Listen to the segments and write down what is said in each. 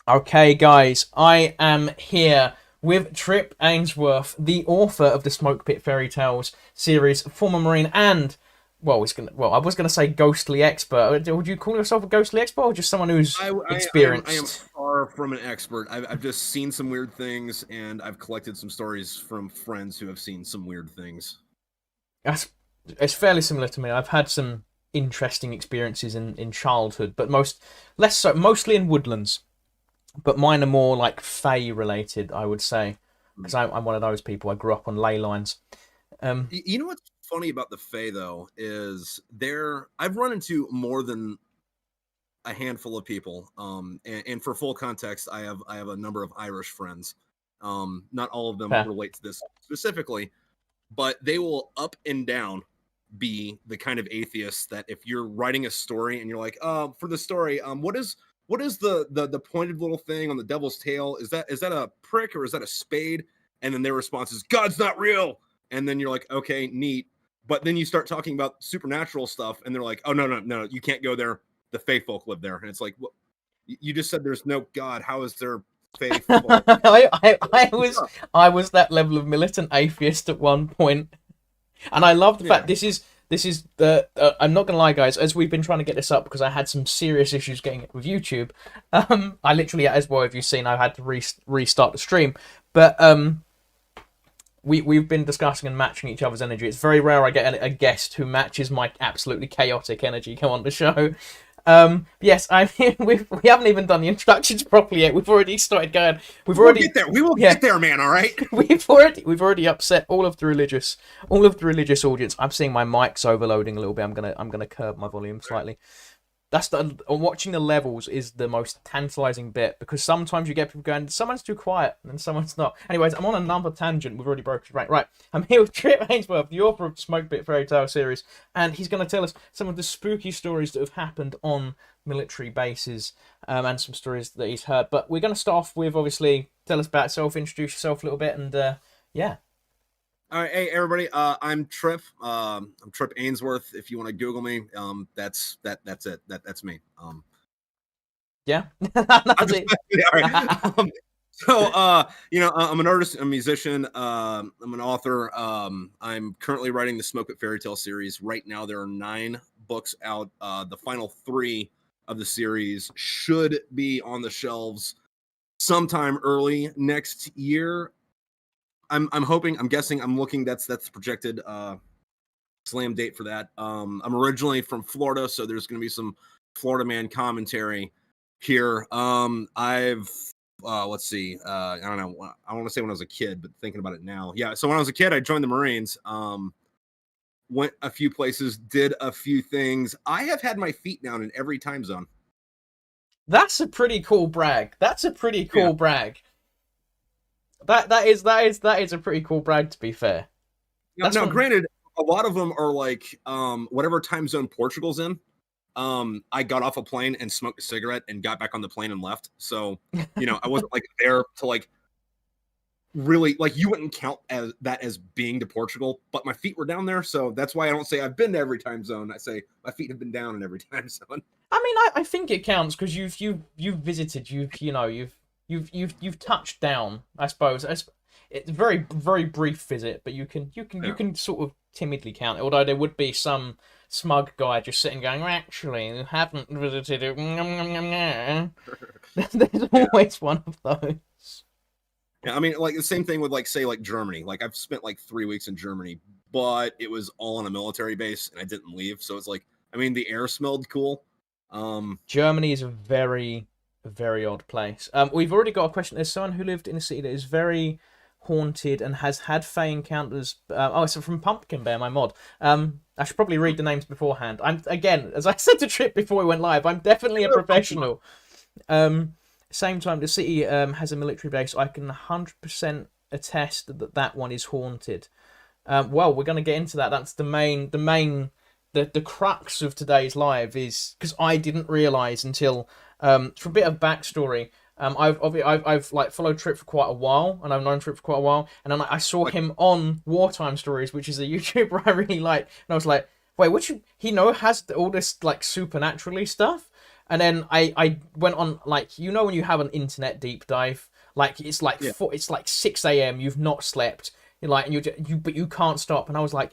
Okay, guys, I am here with Tripp Ainsworth, the author of the Smokepit Fairy Tales series, former Marine, and I was gonna say ghostly expert. Would you call yourself a ghostly expert, or just someone who's I am experienced? far from an expert. I've just seen some weird things, and I've collected some stories from friends who have seen some weird things. That's it's fairly similar to me. I've had some interesting experiences in childhood, but less so, mostly in woodlands. But mine are more like Fae related, I would say, because I'm one of those people. I grew up on ley lines. Um, You know what's funny about the Fae though is I've run into more than a handful of people. And for full context, I have a number of Irish friends. Not all of them Fair. relate to this specifically, but they will up and down be the kind of atheists that if you're writing a story and you're like, for the story, what is the pointed little thing on the devil's tail? Is that a prick or is that a spade? And then their response is, God's not real. And then you're like, okay, neat. But then you start talking about supernatural stuff, and they're like, oh no, you can't go there. The Fae folk live there, and it's like, what? You just said there's no God. How is there Fae folk? I was that level of militant atheist at one point, and I love the Yeah. fact this is the I'm not gonna lie, guys. As we've been trying to get this up because I had some serious issues getting it with YouTube. I literally, as well, if you've seen, I've had to restart the stream, but we've been discussing and matching each other's energy. It's very rare I get a guest who matches my absolutely chaotic energy come on the show. Yes, I mean we haven't even done the introductions properly yet. We've already started going. We've We'll already get there. We will yeah. get there, man. All right. We've already upset all of the religious audience. I'm seeing my mic's overloading a little bit. I'm gonna curb my volume slightly. That's watching the levels is the most tantalizing bit because sometimes you get people going, someone's too quiet and someone's not. Anyways, I'm on another tangent. We've already broken right. I'm here with Tripp Ainsworth, the author of the Smokepit Fairy Tale series, and he's going to tell us some of the spooky stories that have happened on military bases, and some stories that he's heard. But we're going to start off with, obviously, tell us about yourself, introduce yourself a little bit, and yeah. All right, hey everybody. I'm Tripp. I'm Tripp Ainsworth. If you want to Google me, that's it. That's me. Yeah. I'm That's just it. all right. I'm an artist, a musician. I'm an author. I'm currently writing the Smokepit Fairy Tale series. Right now, there are 9 books out. The final 3 of the series should be on the shelves sometime early next year. I'm hoping. I'm guessing. I'm looking. That's the projected slam date for that. I'm originally from Florida, so there's going to be some Florida man commentary here. I've let's see. I don't know. I want to say when I was a kid, but thinking about it now, yeah. So when I was a kid, I joined the Marines. Went a few places, did a few things. I have had my feet down in every time zone. That's a pretty cool brag. That's a pretty Yeah. cool brag. That is a pretty cool brag, to be fair. Now, That's now, one. granted, a lot of them are like whatever time zone Portugal's in. I got off a plane and smoked a cigarette and got back on the plane and left. So, I wasn't like there to like really like you wouldn't count as being to Portugal, but my feet were down there. So that's why I don't say I've been to every time zone. I say my feet have been down in every time zone. I mean, I think it counts because you've visited, you've touched down. I suppose it's a very very brief visit, but you Yeah. can sort of timidly count it. Although there would be some smug guy just sitting going, "Well, actually, you haven't visited it." There's Yeah. always one of those. Yeah. I mean, like the same thing with like say like Germany. Like I've spent like 3 weeks in Germany, but it was all on a military base and I didn't leave. So it's like, I mean, the air smelled cool. Germany is a very, very odd place. We've already got a question. There's someone who lived in a city that is very haunted and has had Fey encounters. It's from Pumpkin Bear, my mod. I should probably read the names beforehand. I'm again, as I said to Trip before we went live, I'm definitely a professional. Same time, the city has a military base. I can 100% attest that that one is haunted. Well, we're going to get into that. That's the crux of today's live is because I didn't realize until for a bit of backstory. I've like followed Trip for quite a while, and I've known Trip for quite a while, and then I saw Like, him on Wartime Stories, which is a YouTuber I really like, and I was like, wait, he has all this like supernaturally stuff. And then I went on, like, you know when you have an internet deep dive, like Yeah. it's like 6 a.m. You've not slept, you're like, and but you can't stop. And I was like,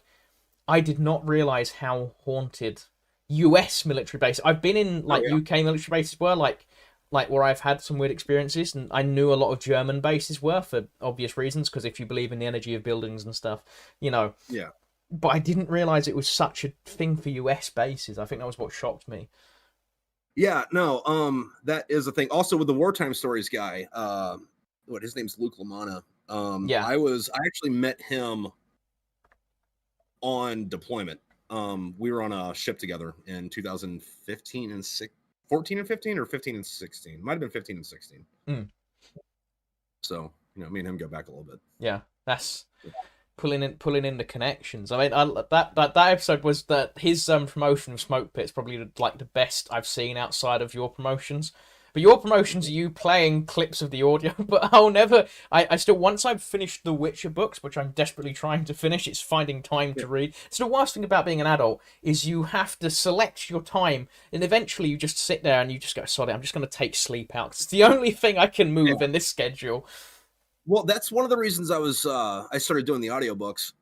I did not realize how haunted U.S. military base. I've been in Oh like yeah. UK military bases were like where I've had some weird experiences, and I knew a lot of German bases were for obvious reasons because if you believe in the energy of buildings and stuff, you know. Yeah. But I didn't realize it was such a thing for US bases. I think that was what shocked me. Yeah, no, that is a thing. Also with the wartime stories guy, what his name's Luke Lamana. Yeah. I actually met him on deployment. We were on a ship together in 2015 and 14 and 15 or 15 and 16. Might have been 15 and 16. Mm, So, me and him go back a little bit. yeah. That's pulling in the connections. I mean, that episode was that his promotion of Smoke Pit's probably like the best I've seen outside of your promotions. But your promotions are you playing clips of the audio. But I'll never. I still once I've finished the Witcher books, which I'm desperately trying to finish. It's finding time Yeah. to read. So the worst thing about being an adult is you have to select your time, and eventually you just sit there and you just go, "Sorry, I'm just going to take sleep out. 'Cause it's the only thing I can move Yeah. in this schedule." Well, that's one of the reasons I started doing the audiobooks,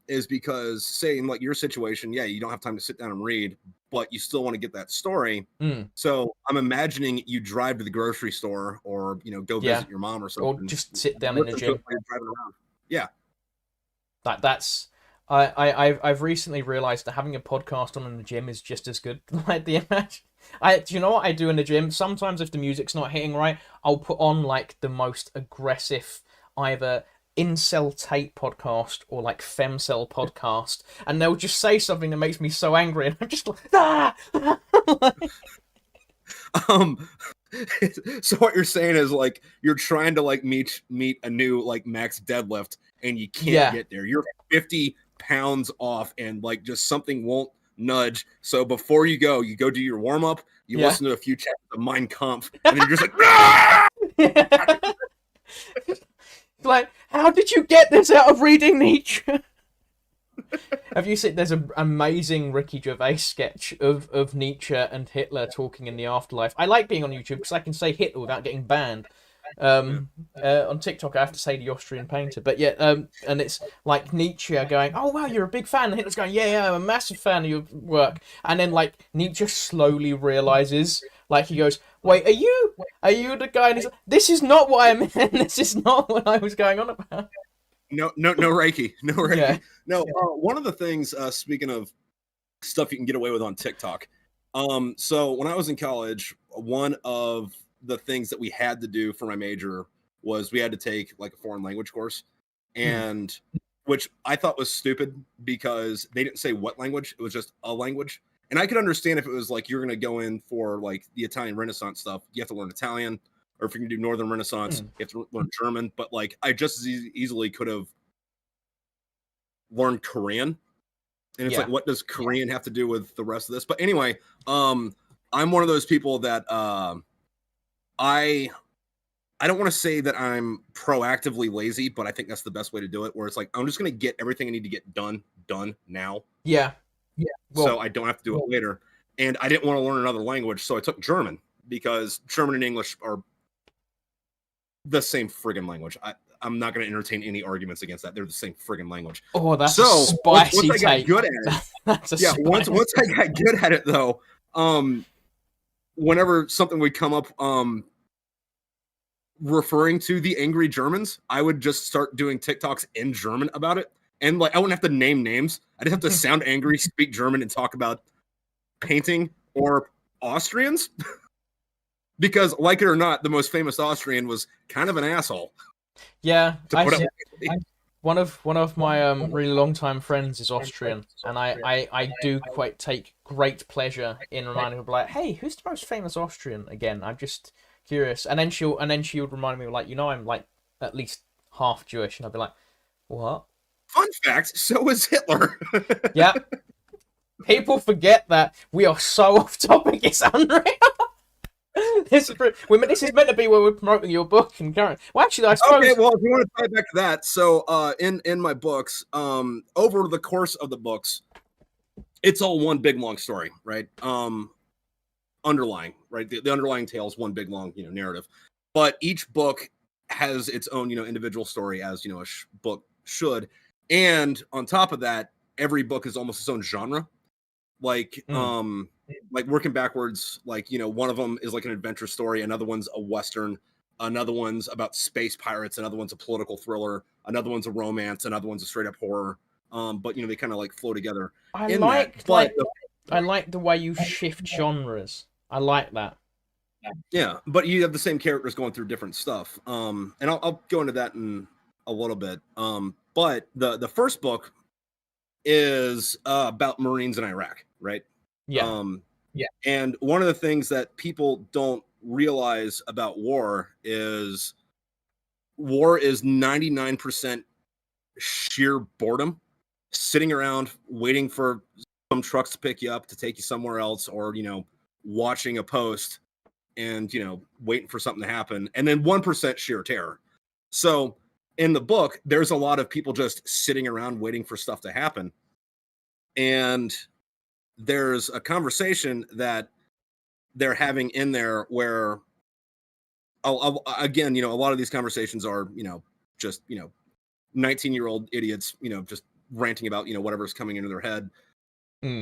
is because saying like your situation, yeah, you don't have time to sit down and read, but you still want to get that story. Mm, So I'm imagining you drive to the grocery store or go yeah. visit your mom or Or something. just sit down in the Listen to it gym. while you're driving around. Yeah. That's I've recently realized that having a podcast on in the gym is just as good. Like the imagine. Do you know what I do in the gym? Sometimes if the music's not hitting right, I'll put on like the most aggressive either incel tape podcast or like femcel podcast, and they'll just say something that makes me so angry, and I'm just like, ah! Um, so what you're saying is like you're trying to like meet a new like max deadlift and you can't Yeah. get there. You're 50 pounds off and like just something won't nudge. So before you go do your warm up, you Yeah. listen to a few chapters of Mein Kampf, and then you're just like, "Ah!" Like, how did you get this out of reading Nietzsche? Have you seen? There's an amazing Ricky Gervais sketch of Nietzsche and Hitler talking in the afterlife. I like being on YouTube because I can say Hitler without getting banned. On TikTok, I have to say the Austrian painter, but yeah, and it's like Nietzsche going, "Oh wow, you're a big fan," and Hitler's going, "Yeah, I'm a massive fan of your work," and then like Nietzsche slowly realizes, like he goes, "Wait, are you the guy?" And he's like, "This is not what I meant. This is not what I was going on about." No Reiki, no Reiki. Yeah. No, one of the things, speaking of stuff you can get away with on TikTok. So when I was in college, one of the things that we had to do for my major was we had to take like a foreign language course, Hmm. and which I thought was stupid because they didn't say what language, it was just a language. And I could understand if it was like you're going to go in for like the Italian Renaissance stuff, you have to learn Italian, or if you can do Northern Renaissance, Hmm. you have to learn German. But like I just as easily could have learned Korean. And it's Yeah. like, what does Korean have to do with the rest of this? But anyway, I'm one of those people that I don't want to say that I'm proactively lazy, but I think that's the best way to do it. Where it's like I'm just going to get everything I need to get done now, Yeah. so Well, I don't have to do it later. And I didn't want to learn another language, so I took German because German and English are the same friggin' language. I'm not going to entertain any arguments against that. They're the same friggin' language. oh, that's a So spicy once I got take. good at it, That's a yeah. Once spicy. I got good at it, though, whenever something would come up, referring to the angry Germans, I would just start doing TikToks in German about it. And like I wouldn't have to name names. I just have to sound angry, speak German, and talk about painting or Austrians. Because like it or not, the most famous Austrian was kind of an asshole. Yeah, To put it one of my really long time friends is Austrian, and I do quite take great pleasure in reminding her like, hey, who's the most famous Austrian again? I'm just curious. And then she would remind me like, I'm like at least half Jewish, and I'd be like, what? Fun fact, so was Hitler. Yeah. People forget that we are so off topic. It's unreal. This is meant to be where we're promoting your book and current. Well, actually, I suppose. Okay, well, if you want to tie back to that, so in my books, over the course of the books, it's all one big long story, right? underlying, right? The underlying tale is one big long, narrative, but each book has its own, individual story, as a book should. And on top of that, every book is almost its own genre. Like like working backwards, like one of them is like an adventure story, another one's a western, another one's about space pirates, another one's a political thriller, another one's a romance, another one's a straight up horror. But they kind of like flow together I in that. like But I like the way you shift genres. I like that. yeah, but you have the same characters going through different stuff. And I'll go into that in a little bit. But the first book is about Marines in Iraq, right? Yeah. Yeah. And one of the things that people don't realize about war is 99% sheer boredom, sitting around waiting for some trucks to pick you up to take you somewhere else, or watching a post and waiting for something to happen, and then 1% sheer terror. So in the book, there's a lot of people just sitting around waiting for stuff to happen, and there's a conversation that they're having in there where again, a lot of these conversations are just 19-year-old idiots just ranting about whatever's coming into their head.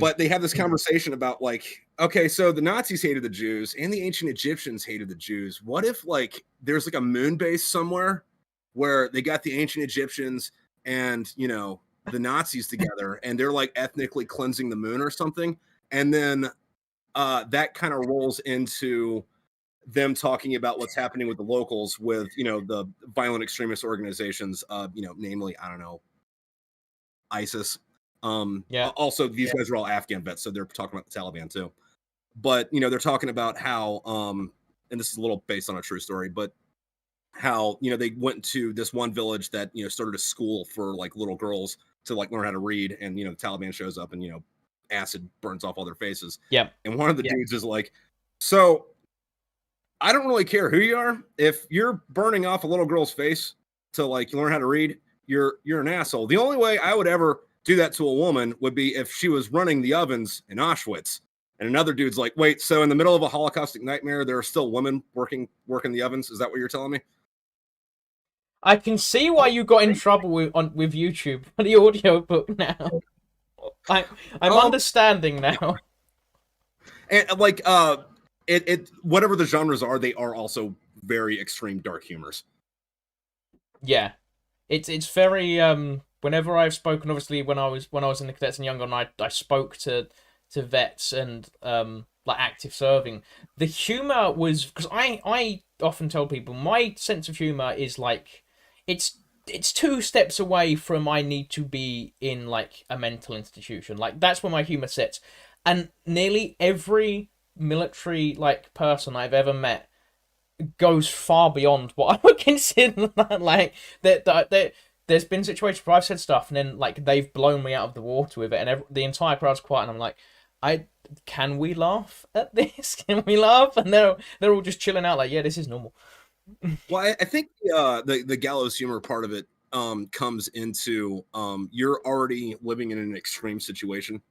But they have this conversation about like, okay, so the Nazis hated the Jews and the ancient Egyptians hated the Jews. What if like there's like a moon base somewhere where they got the ancient Egyptians and the Nazis together, and they're like ethnically cleansing the moon or something, and then that kind of rolls into them talking about what's happening with the locals, with the violent extremist organizations, namely, I don't know, ISIS. Also, these guys are all Afghan vets, so they're talking about the Taliban too. But they're talking about how, and this is a little based on a true story, but how they went to this one village that started a school for like little girls to like learn how to read, and the Taliban shows up and acid burns off all their faces. Yep. And one of the dudes is like, so I don't really care who you are. If you're burning off a little girl's face to like learn how to read, you're an asshole. The only way I would ever do that to a woman would be if she was running the ovens in Auschwitz. And another dude's like, wait, so in the middle of a Holocaustic nightmare, there are still women working the ovens? Is that what you're telling me? I can see why you got in trouble with YouTube for the audiobook now. I'm understanding now. And like it whatever the genres are, they are also very extreme dark humors. Yeah. It's very whenever I've spoken, obviously when I was in the cadets and younger, and I spoke to vets and like active serving, the humor was, because I often tell people my sense of humor is like it's 2 steps away from I need to be in like a mental institution. Like that's where my humor sits. And nearly every military like person I've ever met goes far beyond what I would consider that. Like there's been situations where I've said stuff and then like they've blown me out of the water with it, and the entire crowd's quiet, and I'm like, can we laugh at this? Can we laugh? And they're all just chilling out, like, yeah, this is normal. Well, I think the gallows humor part of it comes into you're already living in an extreme situation.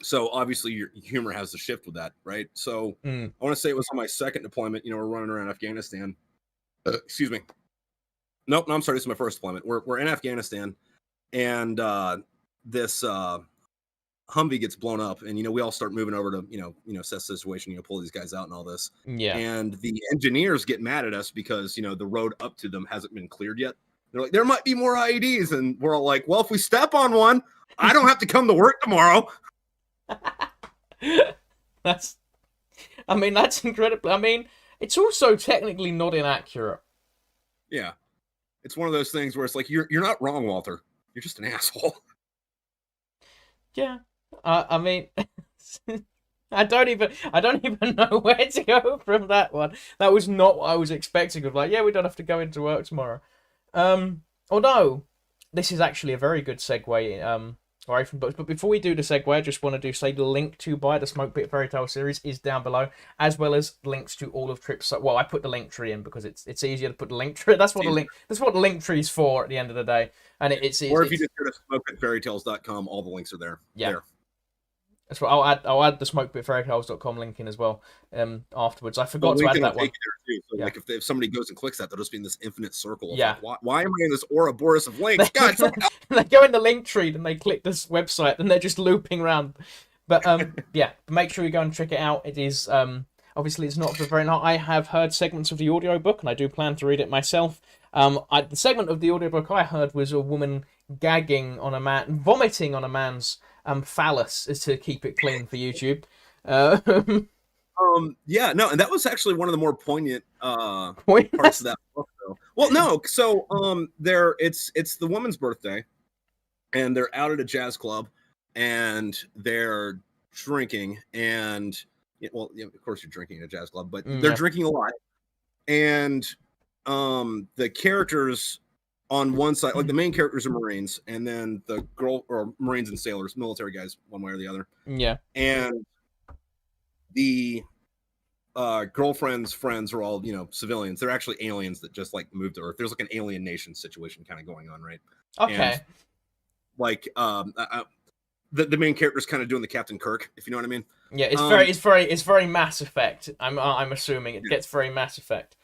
So obviously your humor has to shift with that, right? So I want to say it was on my second deployment. We're running around Afghanistan. Excuse me. Nope, no, I'm sorry. This is my first deployment. We're in Afghanistan, and this Humvee gets blown up, and we all start moving over to assess the situation, pull these guys out and all this. Yeah. And the engineers get mad at us because the road up to them hasn't been cleared yet. They're like, there might be more IEDs, and we're all like, well, if we step on one, I don't have to come to work tomorrow. That's incredible. I mean, it's also technically not inaccurate. Yeah, it's one of those things where it's like you're not wrong, Walter. You're just an asshole. Yeah, I mean, I don't even know where to go from that one. That was not what I was expecting. Of like, yeah, we don't have to go into work tomorrow. Although this is actually a very good segue. Away from books, but before we do the segue, I just want to say the link to buy the Smokepit Fairy Tales series is down below, as well as links to all of Tripp's. Well, I put the link tree in because it's easier to put the link tree. That's what the link tree is for at the end of the day. And it's or if you just go to smokepitfairytales.com, all the links are there. Yeah. There. That's what I'll add the smokebitfairytales.com link in as well afterwards. I Well, forgot to add LinkedIn will that take one. you there too. So Yeah. like if somebody goes and clicks that, they'll just be in this infinite circle of like, Yeah. why am I in this Ouroboros of They links? God, someone help! they go in the link tree and they click this website and they're just looping around. But yeah, make sure you go and check it out. It is obviously it's not for very long. I have heard segments of the audiobook and I do plan to read it myself. The segment of the audiobook I heard was a woman gagging on a man, vomiting on a man's phallus to keep it clean for YouTube. Uh, Yeah, no, and that was actually one of the more poignant parts of pointless. that book, though. Well, no, so there, it's the woman's birthday, and they're out at a jazz club, and they're drinking, and well, yeah, of course you're drinking at a jazz club, but they're Yeah, drinking a lot, and the characters on one side, like the main characters are Marines, and then the girl or Marines and sailors, military guys, one way or the other, yeah, and the girlfriend's friends are all civilians. They're actually aliens that just like moved to Earth. There's like an alien nation situation kind of going on, right? And okay. like the main character is kind of doing the Captain Kirk, if you know what I mean. Yeah, Um, it's very Mass Effect. I'm assuming it gets very Mass Effect.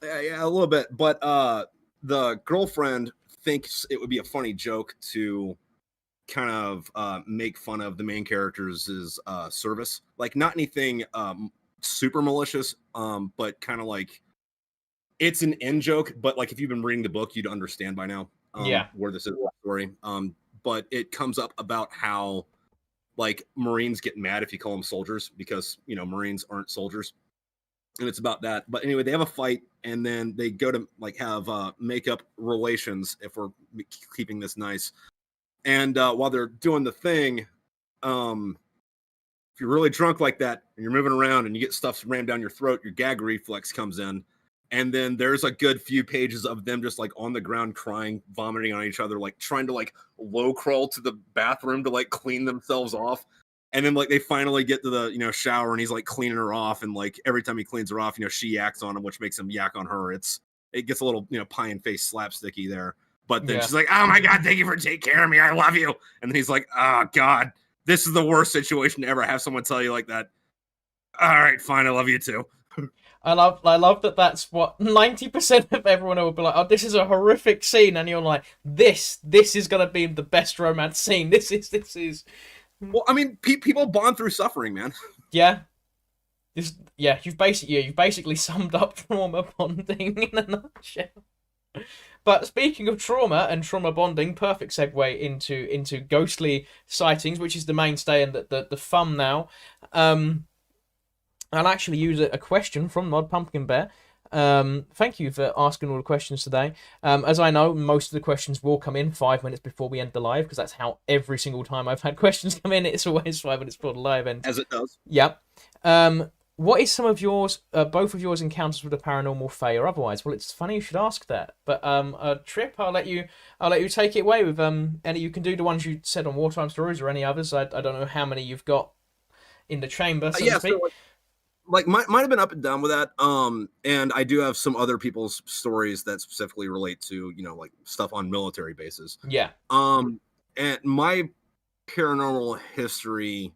yeah, a little bit, but the girlfriend thinks it would be a funny joke to kind of make fun of the main character's service, like not anything super malicious, but kind of like it's an in joke, but like if you've been reading the book, you'd understand by now Yeah, where this is the story. But it comes up about how like Marines get mad if you call them soldiers because Marines aren't soldiers, and it's about that. But anyway, they have a fight, and then they go to like have makeup relations if we're keeping this nice. And while they're doing the thing, if you're really drunk like that and you're moving around and you get stuff rammed down your throat, your gag reflex comes in. And then there's a good few pages of them just like on the ground crying, vomiting on each other, like trying to like low crawl to the bathroom to like clean themselves off. And then like they finally get to the shower and he's like cleaning her off. And like every time he cleans her off, she yaks on him, which makes him yak on her. It gets a little pie in face slapsticky there. But then yeah. she's like, "Oh my god, thank you for taking care of me. I love you." And then he's like, "Oh god, this is the worst situation to ever have someone tell you like that." All right, fine, I love you too. I love that. That's what 90% of everyone will be like. Oh, this is a horrific scene, and you're like, this is gonna be the best romance scene. This is. Well, I mean, people bond through suffering, man. Yeah. You've basically summed up trauma bonding in a nutshell. But speaking of trauma and trauma bonding, perfect segue into ghostly sightings, which is the mainstay and the fun now. I'll actually use a question from Mod Pumpkin Bear. Thank you for asking all the questions today. As I know, most of the questions will come in 5 minutes before we end the live, because that's how every single time I've had questions come in, it's always 5 minutes before the live ends. As it does. Yep. What is some of yours, both of yours encounters with the paranormal, fae, or otherwise? Well, it's funny you should ask that. But Trip, I'll let you take it away with any. You can do the ones you said on Wartime Stories or any others. I don't know how many you've got in the chamber, so to Yeah, speak. so like might have been up and down with that. And I do have some other people's stories that specifically relate to like stuff on military bases. Yeah. And my paranormal history,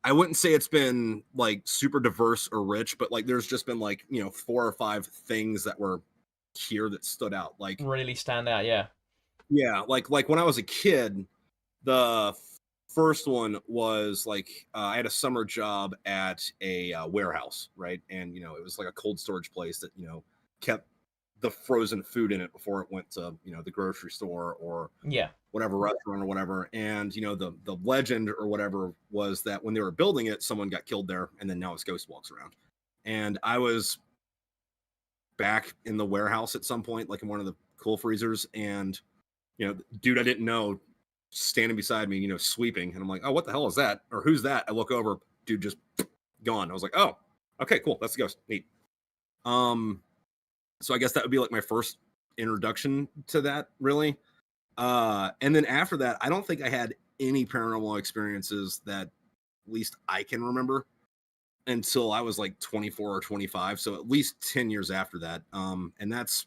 I wouldn't say it's been like super diverse or rich, but like there's just been like 4 or 5 things that were here that stood out. Like Really stand out. Yeah. yeah, like when I was a kid, the first one was like I had a summer job at a warehouse, right? And it was like a cold storage place that kept the frozen food in it before it went to the grocery store or Yeah. whatever restaurant or whatever. And the legend or whatever was that when they were building it, someone got killed there, and then now his ghost walks around. And I was back in the warehouse at some point, like in one of the cool freezers, and dude I didn't know standing beside me, sweeping, and I'm like, oh, what the hell is that? Or who's that? I look over, dude just gone. I was like, oh, okay, cool, that's the ghost. Neat. So I guess that would be like my first introduction to that, really. And then after that, I don't think I had any paranormal experiences that at least I can remember until I was like 24 or 25. So at least 10 years after that. And that's,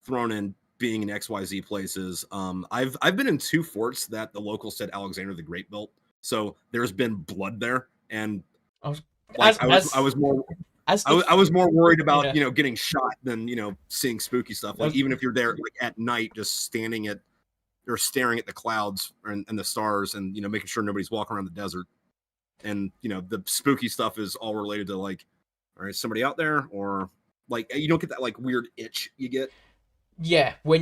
thrown in being in XYZ places. I've been in 2 forts that the locals said Alexander the Great built. So there's been blood there, and I was, like I was more as the I was more worried about, yeah. getting shot than, seeing spooky stuff. Like, even if you're there like at night, just standing at or staring at the clouds and the stars, and, making sure nobody's walking around the desert. And, the spooky stuff is all related to like, all right, somebody out there, or like, you don't get that like weird itch you get. Yeah, when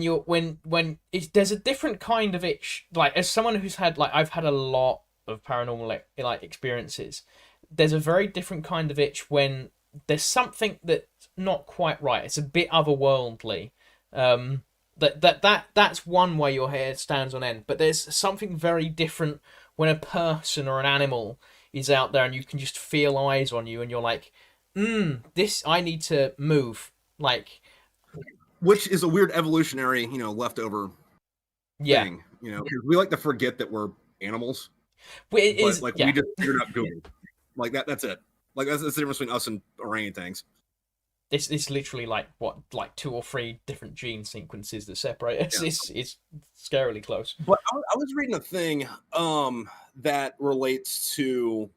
there's a different kind of itch. Like, as someone who's had, like, I've had a lot of paranormal like experiences. There's a very different kind of itch when there's something that's not quite right. It's a bit otherworldly. Um, that's one way your hair stands on end. But there's something very different when a person or an animal is out there and you can just feel eyes on you, and you're like, this, I need to move. Like, Which is a weird evolutionary, leftover yeah. thing. 'Cause we like to forget that we're animals, But it but is, like we yeah. just figured out Google. Like that's it. Like that's the difference between us and orangutans. It's literally like what, like two or three different gene sequences that separate us. Yeah. It's scarily close. But I was reading a thing that relates to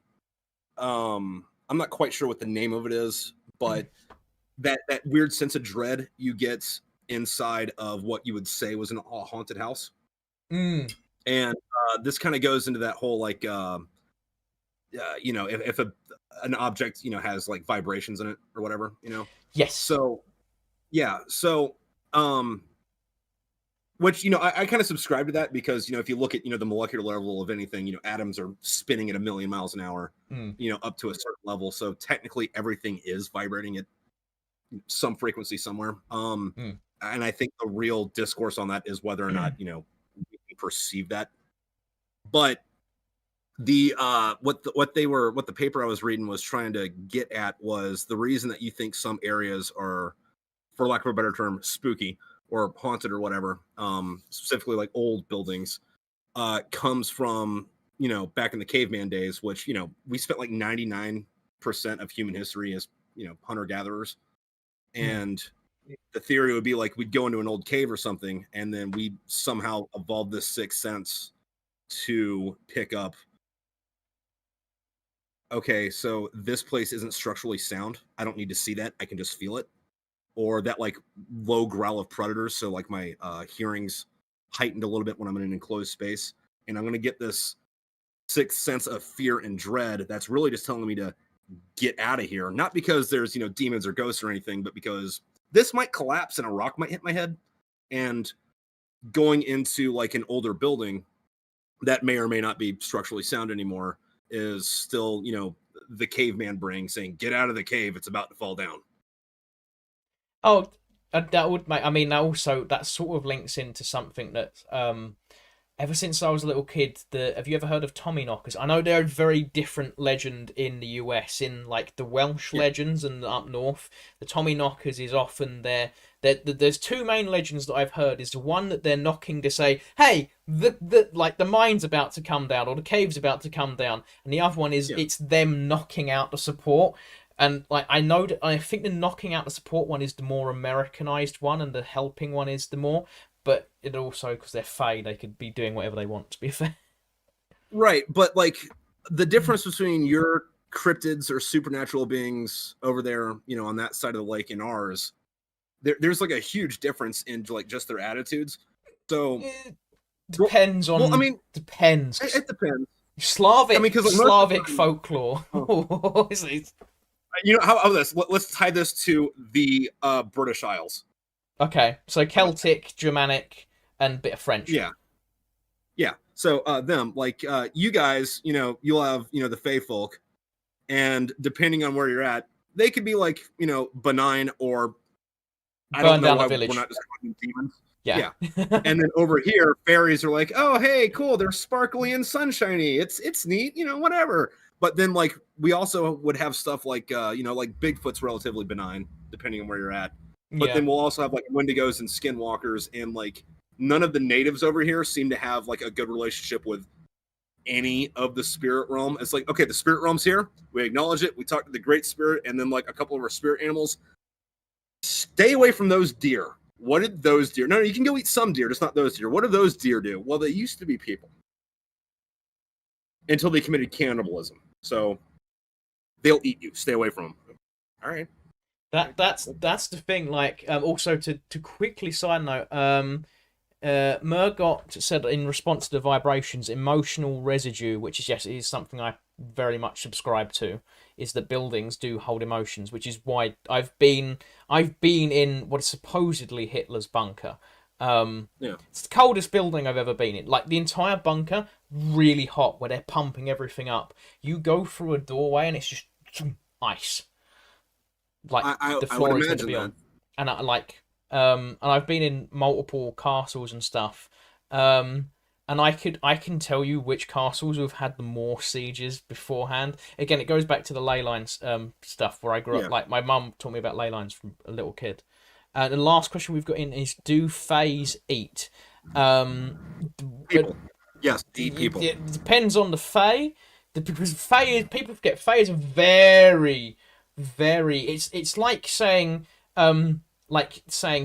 I'm not quite sure what the name of it is, but that weird sense of dread you get inside of what you would say was a haunted house. Mm. And this kind of goes into that whole like if an object has like vibrations in it or whatever. Yes. So yeah, so which I kind of subscribe to that, because if you look at the molecular level of anything, atoms are spinning at 1,000,000 miles an hour, up to a certain level. So technically everything is vibrating at some frequency somewhere. And I think the real discourse on that is whether or not we can perceive that. But the what the paper I was reading was trying to get at was the reason that you think some areas are, for lack of a better term, spooky or haunted or whatever, specifically like old buildings, comes from back in the caveman days, which we spent like 99% of human history as hunter gatherers. And the theory would be like we'd go into an old cave or something, and then we somehow evolved this sixth sense to pick up, okay, so this place isn't structurally sound. I don't need to see that. I can just feel it. Or that like low growl of predators. So like my hearing's heightened a little bit when I'm in an enclosed space. And I'm going to get this sixth sense of fear and dread that's really just telling me to get out of here. Not because there's, demons or ghosts or anything, but because this might collapse and a rock might hit my head. And going into like an older building that may or may not be structurally sound anymore is still, the caveman brain saying, get out of the cave. It's about to fall down. Oh, that would make. I mean, that sort of links into something that ever since I was a little kid, have you ever heard of Tommyknockers? I know they're a very different legend in the US, in like the Welsh legends and up north. The Tommyknockers is often there's two main legends that I've heard. Is the one that they're knocking to say, hey, the mine's about to come down, or the cave's about to come down, and the other one is it's them knocking out the support. And like I think the knocking out the support one is the more Americanized one, and the helping one is the more. But it also, because they're Fae, they could be doing whatever they want, to be fair. Right, but like the difference between your cryptids or supernatural beings over there, on that side of the lake, and ours, there's like a huge difference in like just their attitudes. So depends. Depends. It depends. Slavic, I mean, because Slavic folklore. How about this? Let's tie this to the British Isles. Okay, so Celtic, Germanic, and a bit of French. Yeah. So them, like you guys, you'll have the Fey folk, and depending on where you're at, they could be like benign, or I don't know why we're not just calling them demons. Yeah. And then over here, fairies are like, oh hey, cool, they're sparkly and sunshiny. It's neat, whatever. But then like we also would have stuff like like Bigfoot's relatively benign, depending on where you're at. But then we'll also have like Wendigos and Skinwalkers, and like none of the natives over here seem to have like a good relationship with any of the spirit realm. It's like, okay, the spirit realm's here. We acknowledge it. We talk to the great spirit, and then like a couple of our spirit animals. Stay away from those deer. What did those deer? No, you can go eat some deer, just not those deer. What do those deer do? Well, they used to be people. until they committed cannibalism. So they'll eat you. Stay away from them. All right. That's the thing. Like, also to quickly side note, Murgot said in response to the vibrations, emotional residue, which is, yes, it is something I very much subscribe to, is that buildings do hold emotions, which is why I've been in what is supposedly Hitler's bunker. Yeah. It's the coldest building I've ever been in. Like, the entire bunker, really hot, where they're pumping everything up. You go through a doorway and it's just ice. Like, the I would floor is going to imagine be that. on. And and I've been in multiple castles and stuff. And I can tell you which castles have had the more sieges beforehand. Again, it goes back to the ley lines stuff where I grew Yeah. up. Like, my mum taught me about ley lines from a little kid. The last question we've got in is: do fays eat? Um, People. Yes, eat people. it depends on the fae. Because fae, people forget fae is very, very. It's like saying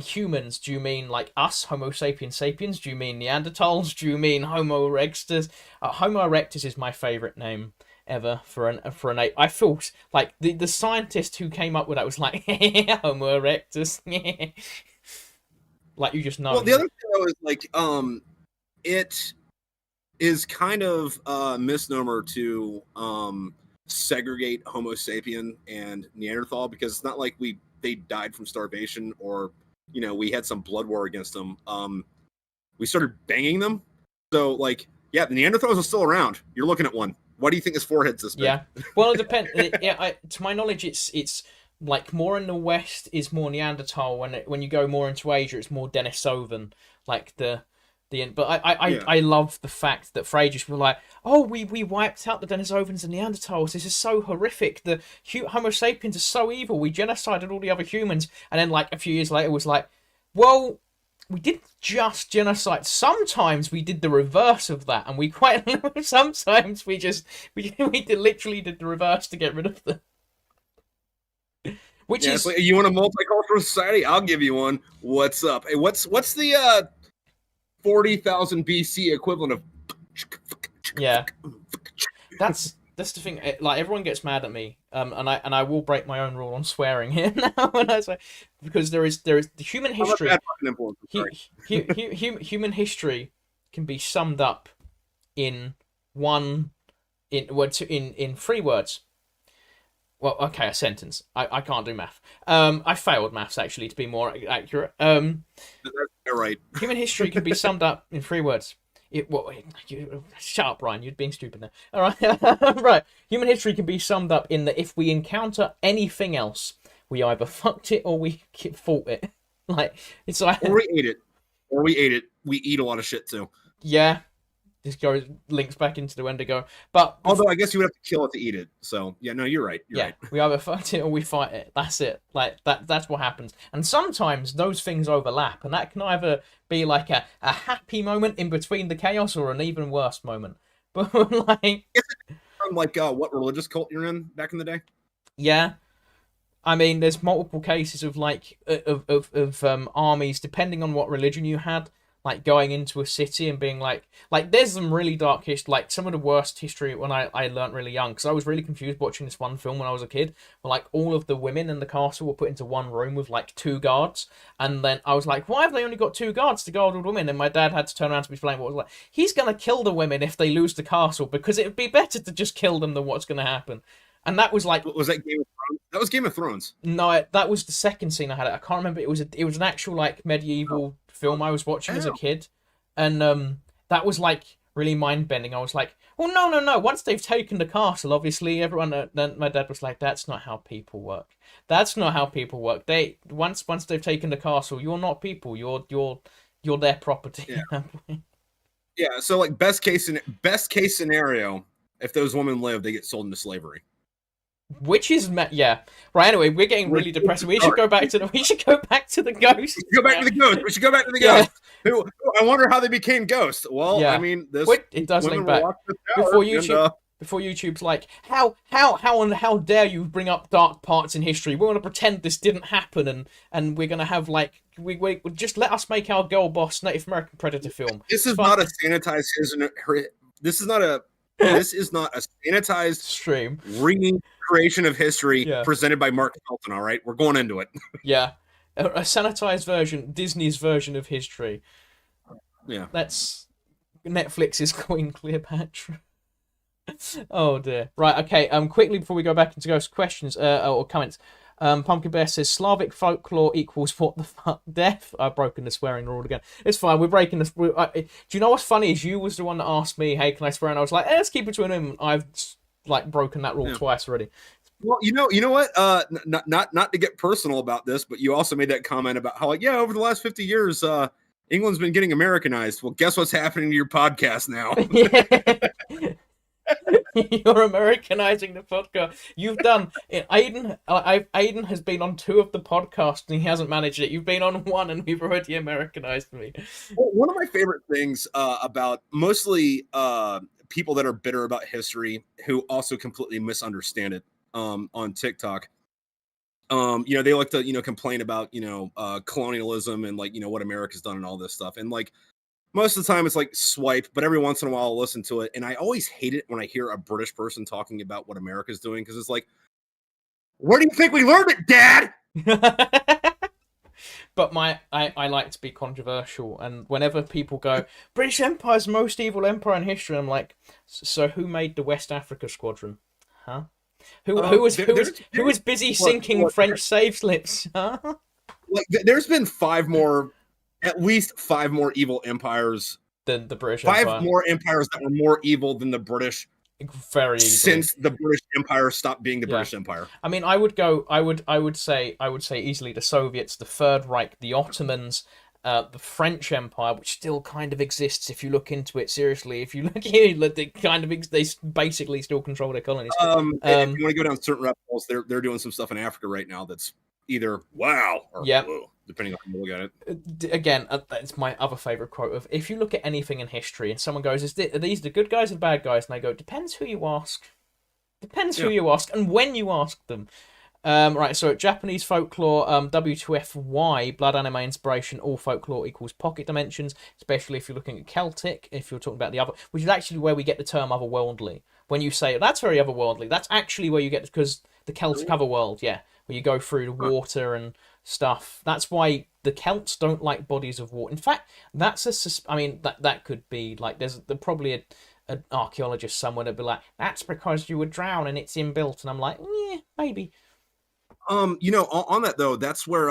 humans. Do you mean like us, Homo sapiens sapiens? Do you mean Neanderthals? Do you mean Homo erectus? Homo erectus is my favorite name ever for an ape. I feel like the scientist who came up with that was like Homo erectus. Like, you just know. Well, the other thing though is like it is kind of a misnomer to segregate Homo sapien and Neanderthal, because it's not like they died from starvation, or we had some blood war against them. We started banging them. So like, yeah, the Neanderthals are still around. You're looking at one. Why do you think his forehead's this big? Yeah. Well, it depends. Yeah, to my knowledge, it's like more in the West is more Neanderthal. When you go more into Asia, it's more Denisovan. Like the. But I love the fact that for ages we were like, oh, we wiped out the Denisovans and Neanderthals. This is so horrific. The Homo sapiens are so evil. We genocided all the other humans. And then like a few years later, it was like, well, we didn't just genocide. Sometimes we did the reverse of that, and we quite sometimes we literally did the reverse to get rid of them. Which is like, you want a multicultural society? I'll give you one. What's up? Hey, what's the 40,000 BC equivalent of? Yeah, that's the thing. Like, everyone gets mad at me, and I will break my own rule on swearing here now. When I say, because there is the human history. Human history can be summed up in in 3 words. Well, okay, a sentence. I can't do math. I failed maths, actually, to be more accurate. You're right. Human history can be summed up in 3 words. Shut up, Ryan. You're being stupid there. All right, right. Human history can be summed up in that if we encounter anything else, we either fucked it or we fought it. Like, it's like, or we ate it. We eat a lot of shit too. Yeah. This goes links back into the Wendigo, but although I guess you would have to kill it to eat it. So yeah, no, you're right. You're right. We either fight it or we fight it. That's it. Like that's what happens. And sometimes those things overlap, and that can either be like a happy moment in between the chaos, or an even worse moment. But like, from like what religious cult you're in back in the day? Yeah. I mean, there's multiple cases of like of armies, depending on what religion you had, like going into a city and being like there's some really dark history, like some of the worst history when I learned really young, because I was really confused watching this one film when I was a kid, where like all of the women in the castle were put into one room with like 2 guards, and then I was like, why have they only got 2 guards to guard all the women? And my dad had to turn around to explain what was like, he's gonna kill the women if they lose the castle, because it would be better to just kill them than what's gonna happen. And that was like, was that Game of Thrones? That was Game of Thrones. No, that was the second scene I had. I can't remember. It was an actual like medieval film I was watching as a kid, and that was like really mind bending. I was like, well, no. Once they've taken the castle, obviously everyone. Then my dad was like, that's not how people work. That's not how people work. They once they've taken the castle, you're not people. You're their property. Yeah. Yeah. So like best case scenario, if those women live, they get sold into slavery. Which is right. Anyway, we're getting really depressing. We should go back to the ghost. We should go back to the ghost. I wonder how they became ghosts. Well, I mean, it does link back before YouTube. Before YouTube's like, how dare you bring up dark parts in history? We're gonna pretend this didn't happen, and we're gonna have like we just let us make our girl boss Native American Predator film. This is not a sanitized. This is not a This is not a sanitized Stream. recreation of history Yeah. presented by Mark Felton. All right, we're going into it. Yeah. A sanitized version, Disney's version of history. Yeah. That's Netflix's Queen Cleopatra. Oh dear. Right, okay. Quickly before we go back into ghost questions or comments. Pumpkin Bear says Slavic folklore equals what the fuck death. I've broken the swearing rule again. It's fine. We're breaking this. Do you know what's funny? Is you was the one that asked me, "Hey, can I swear?" And I was like, "Let's keep it between them." I've like broken that rule twice already. Well, you know what? Not to get personal about this, but you also made that comment about how, like, yeah, over the last 50 years, England's been getting Americanized. Well, guess what's happening to your podcast now? You're Americanizing the podcast. You've done it. Aiden has been on 2 of the podcasts and he hasn't managed it. You've been on 1 and we've already Americanized me. Well, one of my favorite things about mostly people that are bitter about history who also completely misunderstand it on TikTok. They like to, complain about, colonialism and like, what America's done and all this stuff. And like, most of the time it's like swipe, but every once in a while I'll listen to it. And I always hate it when I hear a British person talking about what America's doing. Cause it's like, where do you think we learned it, Dad? But I like to be controversial. And whenever people go, British Empire's the most evil empire in history, I'm like, so who made the West Africa Squadron? Huh? Who was busy sinking French slave slips? Huh? Like, there's been at least 5 more evil empires than the British 5 Empire. more empires that were more evil than the British very easily. Since the British Empire stopped being the British Empire. I mean, I would say easily the Soviets, the Third Reich, the Ottomans, the French Empire, which still kind of exists if you look into it seriously. If you look here, they basically still control their colonies. If you want to go down certain rabbit holes, they're doing some stuff in Africa right now that's either wow or whoa, depending on how you look at it. Again, that's my other favorite quote of, if you look at anything in history and someone goes, are these the good guys or the bad guys? And I go, depends who you ask. Depends who you ask and when you ask them. Right, so Japanese folklore, W2FY, blood anime inspiration, all folklore equals pocket dimensions, especially if you're looking at Celtic, if you're talking about the other, which is actually where we get the term otherworldly. When you say, that's very otherworldly, that's actually where you get, because the Celtic otherworld, where you go through the water and stuff. That's why the Celts don't like bodies of water. In fact, that could be, like, there's probably an archaeologist somewhere that'd be like, that's because you would drown and it's inbuilt. And I'm like, yeah, maybe. On that though, that's where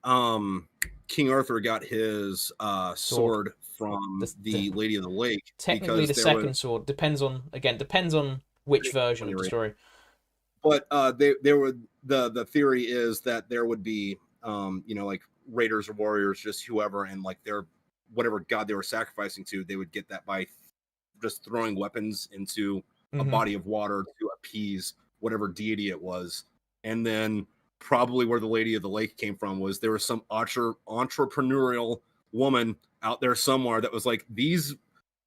King Arthur got his sword from the Lady of the Lake. Technically, the second sword depends on which version of the story. But the theory is that there would be like raiders or warriors, just whoever, and like their whatever god they were sacrificing to, they would get that by just throwing weapons into a body of water to appease whatever deity it was. And then probably where the Lady of the Lake came from was there was some entrepreneurial woman out there somewhere that was like, these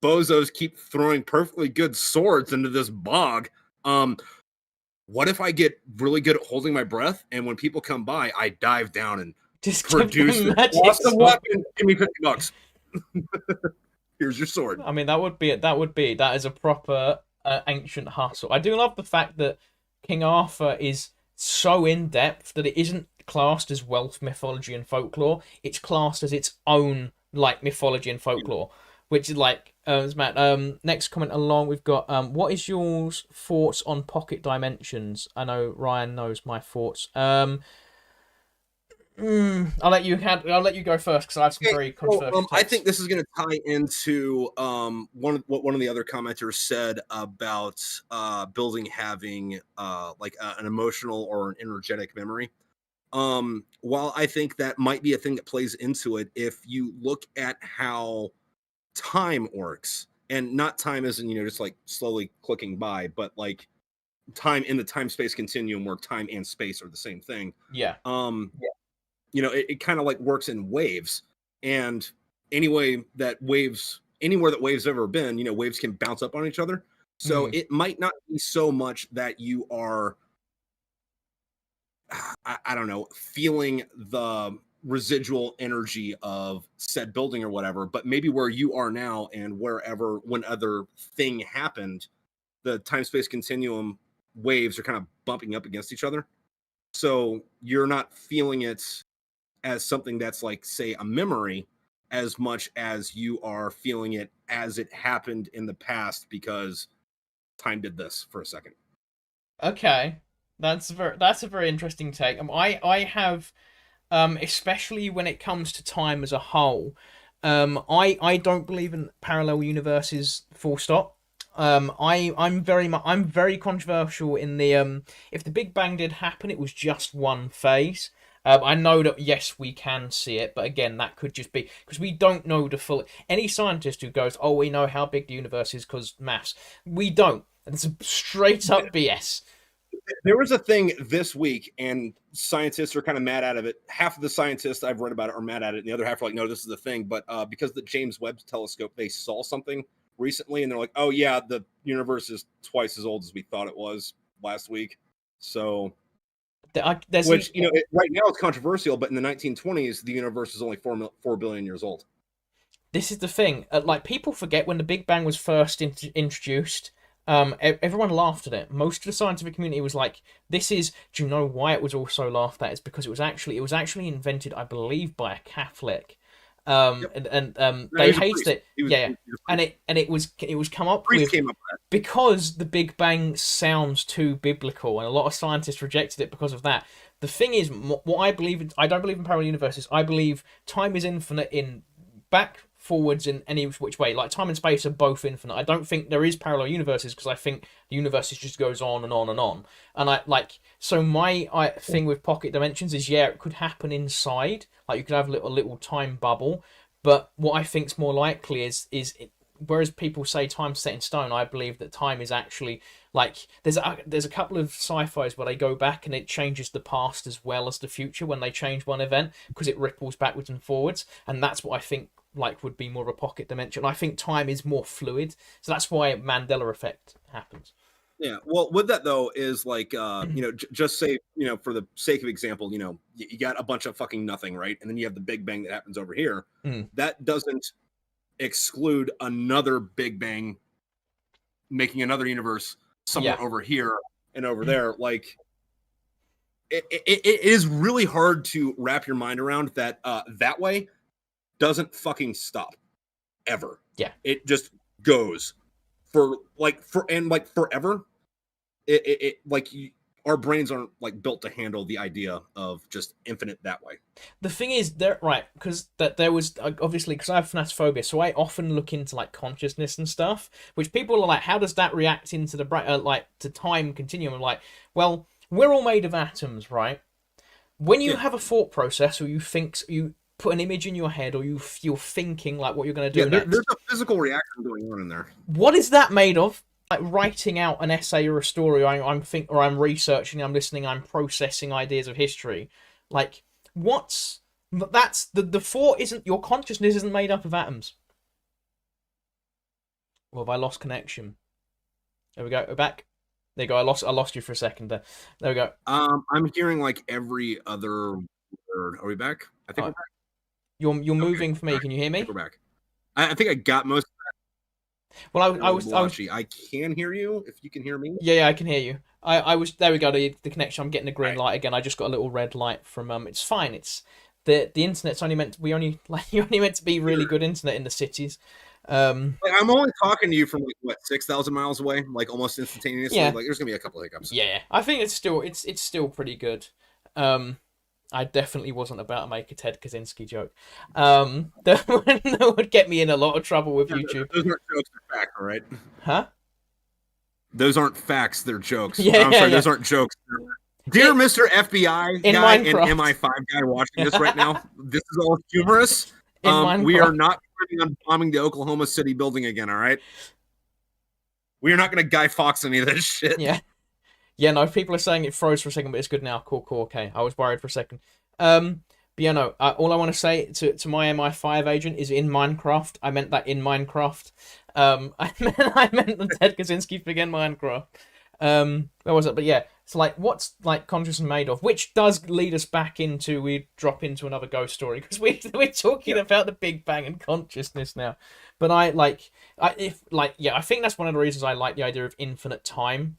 bozos keep throwing perfectly good swords into this bog. What if I get really good at holding my breath, and when people come by, I dive down and just produce this awesome weapon? Give me $50. Here's your sword. I mean, that is a proper ancient hustle. I do love the fact that King Arthur is so in depth that it isn't classed as Welsh mythology and folklore. It's classed as its own like mythology and folklore, which is like Matt. Next comment along, we've got what is your thoughts on pocket dimensions? I know Ryan knows my thoughts. I'll let you go first because I have some very controversial. I think this is going to tie into one of the other commenters said about building having like an emotional or an energetic memory. While I think that might be a thing that plays into it, if you look at how time works, and not time isn't just like slowly clicking by, but like time in the time-space continuum where time and space are the same thing. It kind of like works in waves, and anywhere that waves have ever been, waves can bounce up on each other. So it might not be so much that you are, I don't know, feeling the residual energy of said building or whatever, but maybe where you are now and wherever when other thing happened, the time space continuum waves are kind of bumping up against each other. So you're not feeling it as something that's like, say, a memory as much as you are feeling it as it happened in the past because time did this for a second. Okay, that's a very interesting take. I have especially when it comes to time as a whole. I don't believe in parallel universes. Full stop. I'm very controversial in the if the Big Bang did happen, it was just one phase. I know that yes, we can see it, but again, that could just be because we don't know the full. Any scientist who goes, "Oh, we know how big the universe is because maths," we don't. It's a straight up BS. There was a thing this week, and scientists are kind of mad out of it. Half of the scientists I've read about it are mad at it, and the other half are like, no, this is the thing. But because the James Webb telescope, they saw something recently, and they're like, oh, yeah, the universe is twice as old as we thought it was last week. So, which, right now it's controversial, but in the 1920s, the universe is only 4 billion years old. This is the thing. Like, people forget when the Big Bang was first introduced. Everyone laughed at it. Most of the scientific community was like, "This is." Do you know why it was also laughed at? It's because it was actually invented, I believe, by a Catholic. Yep. And they hated it. Yeah, and it was come up with because the Big Bang sounds too biblical, and a lot of scientists rejected it because of that. The thing is, what I believe in, I don't believe in parallel universes. I believe time is infinite in back, forwards, in any which way. Like time and space are both infinite. I don't think there is parallel universes because I think the universe just goes on and on and on. And my thing with pocket dimensions is it could happen inside. Like you could have a little time bubble. But what I think's more likely is whereas people say time's set in stone, I believe that time is actually like there's a couple of sci-fis where they go back and it changes the past as well as the future when they change one event because it ripples backwards and forwards, and that's what I think like would be more of a pocket dimension. I think time is more fluid, so that's why Mandela effect happens. Yeah, well, with that though is like just say for the sake of example, you got a bunch of fucking nothing, right? And then you have the Big Bang that happens over here. That doesn't exclude another Big Bang making another universe somewhere over here and over there. Like it is really hard to wrap your mind around that that way doesn't fucking stop ever. Yeah, it just goes for forever. It our brains aren't like built to handle the idea of just infinite that way. The thing is, because there was obviously because I have thanatophobia, so I often look into like consciousness and stuff, which people are like, how does that react into the to time continuum? I'm like, well, we're all made of atoms, right? When you have a thought process, or you put an image in your head, or you're thinking like what you're going to do next. There's a physical reaction going on in there. What is that made of? Like writing out an essay or a story, I'm researching, I'm listening, I'm processing ideas of history. Like, that's the thought isn't, your consciousness isn't made up of atoms. Well, have I lost connection? There we go. We're back. There you go. I lost you for a second there. There we go. I'm hearing like every other word. Are we back? I think we're back. You're moving for me. Can you hear me? We're back. I think I got most. Well, I can hear you if you can hear me. Yeah, I can hear you. I was there. We go. The connection. I'm getting a green light again. I just got a little red light from It's fine. It's the internet's only meant you're only meant to be really good internet in the cities. I'm only talking to you from like what 6,000 miles away, like almost instantaneously. Yeah. Like there's gonna be a couple of hiccups. Yeah, I think it's still pretty good. I definitely wasn't about to make a Ted Kaczynski joke. That would get me in a lot of trouble with YouTube. Those aren't jokes, they're facts, all right? Huh? Those aren't facts, they're jokes. Yeah, those aren't jokes. Dear Mr. FBI guy and MI5 guy watching this right now, this is all humorous. We are not planning on bombing the Oklahoma City building again, all right? We are not going to Guy Fawkes any of this shit. Yeah. Yeah, no, people are saying it froze for a second, but it's good now. Cool, okay. I was worried for a second. But yeah, no, all I want to say to my MI5 agent is in Minecraft. I meant that in Minecraft. I meant the Ted Kaczynski thing in Minecraft. Where was it? But yeah, So like, what's like consciousness made of? Which does lead us back into we drop into another ghost story because we're talking Yeah. about the Big Bang and consciousness now. But I like, I think that's one of the reasons I like the idea of infinite time.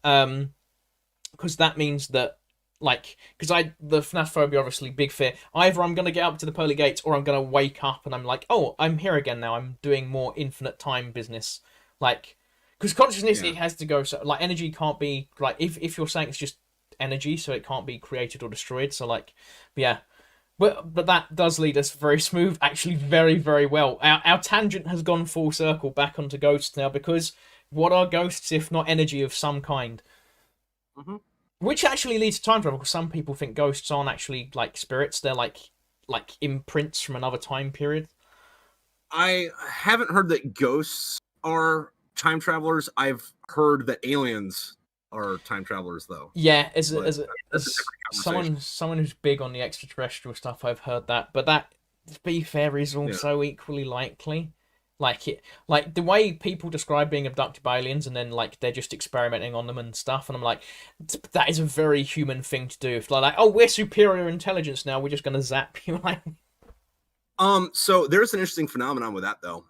Because that means that because the FNAF phobia, obviously big fear. Either I'm gonna get up to the pearly gates or I'm gonna wake up and I'm like, oh, I'm here again now. I'm doing more infinite time business. Like, because consciousness, Yeah. it has to go, so like energy can't be like, if you're saying it's just energy, so it can't be created or destroyed. So like, yeah. But that does lead us very smooth, actually, very very well. Our tangent has gone full circle back onto ghosts now, because what are ghosts if not energy of some kind? Hmm. Which actually leads to time travel, because some people think ghosts aren't actually like spirits; they're like imprints from another time period. I haven't heard that ghosts are time travelers. I've heard that aliens are time travelers, though. Yeah, But that's a as different conversation. someone who's big on the extraterrestrial stuff, I've heard that. But that, to be fair, is Yeah. also equally likely. Like the way people describe being abducted by aliens, and then like they're just experimenting on them and stuff, and I'm like, that is a very human thing to do. If like, oh, we're superior intelligence now, we're just gonna zap you. Like, So there's an interesting phenomenon with that though.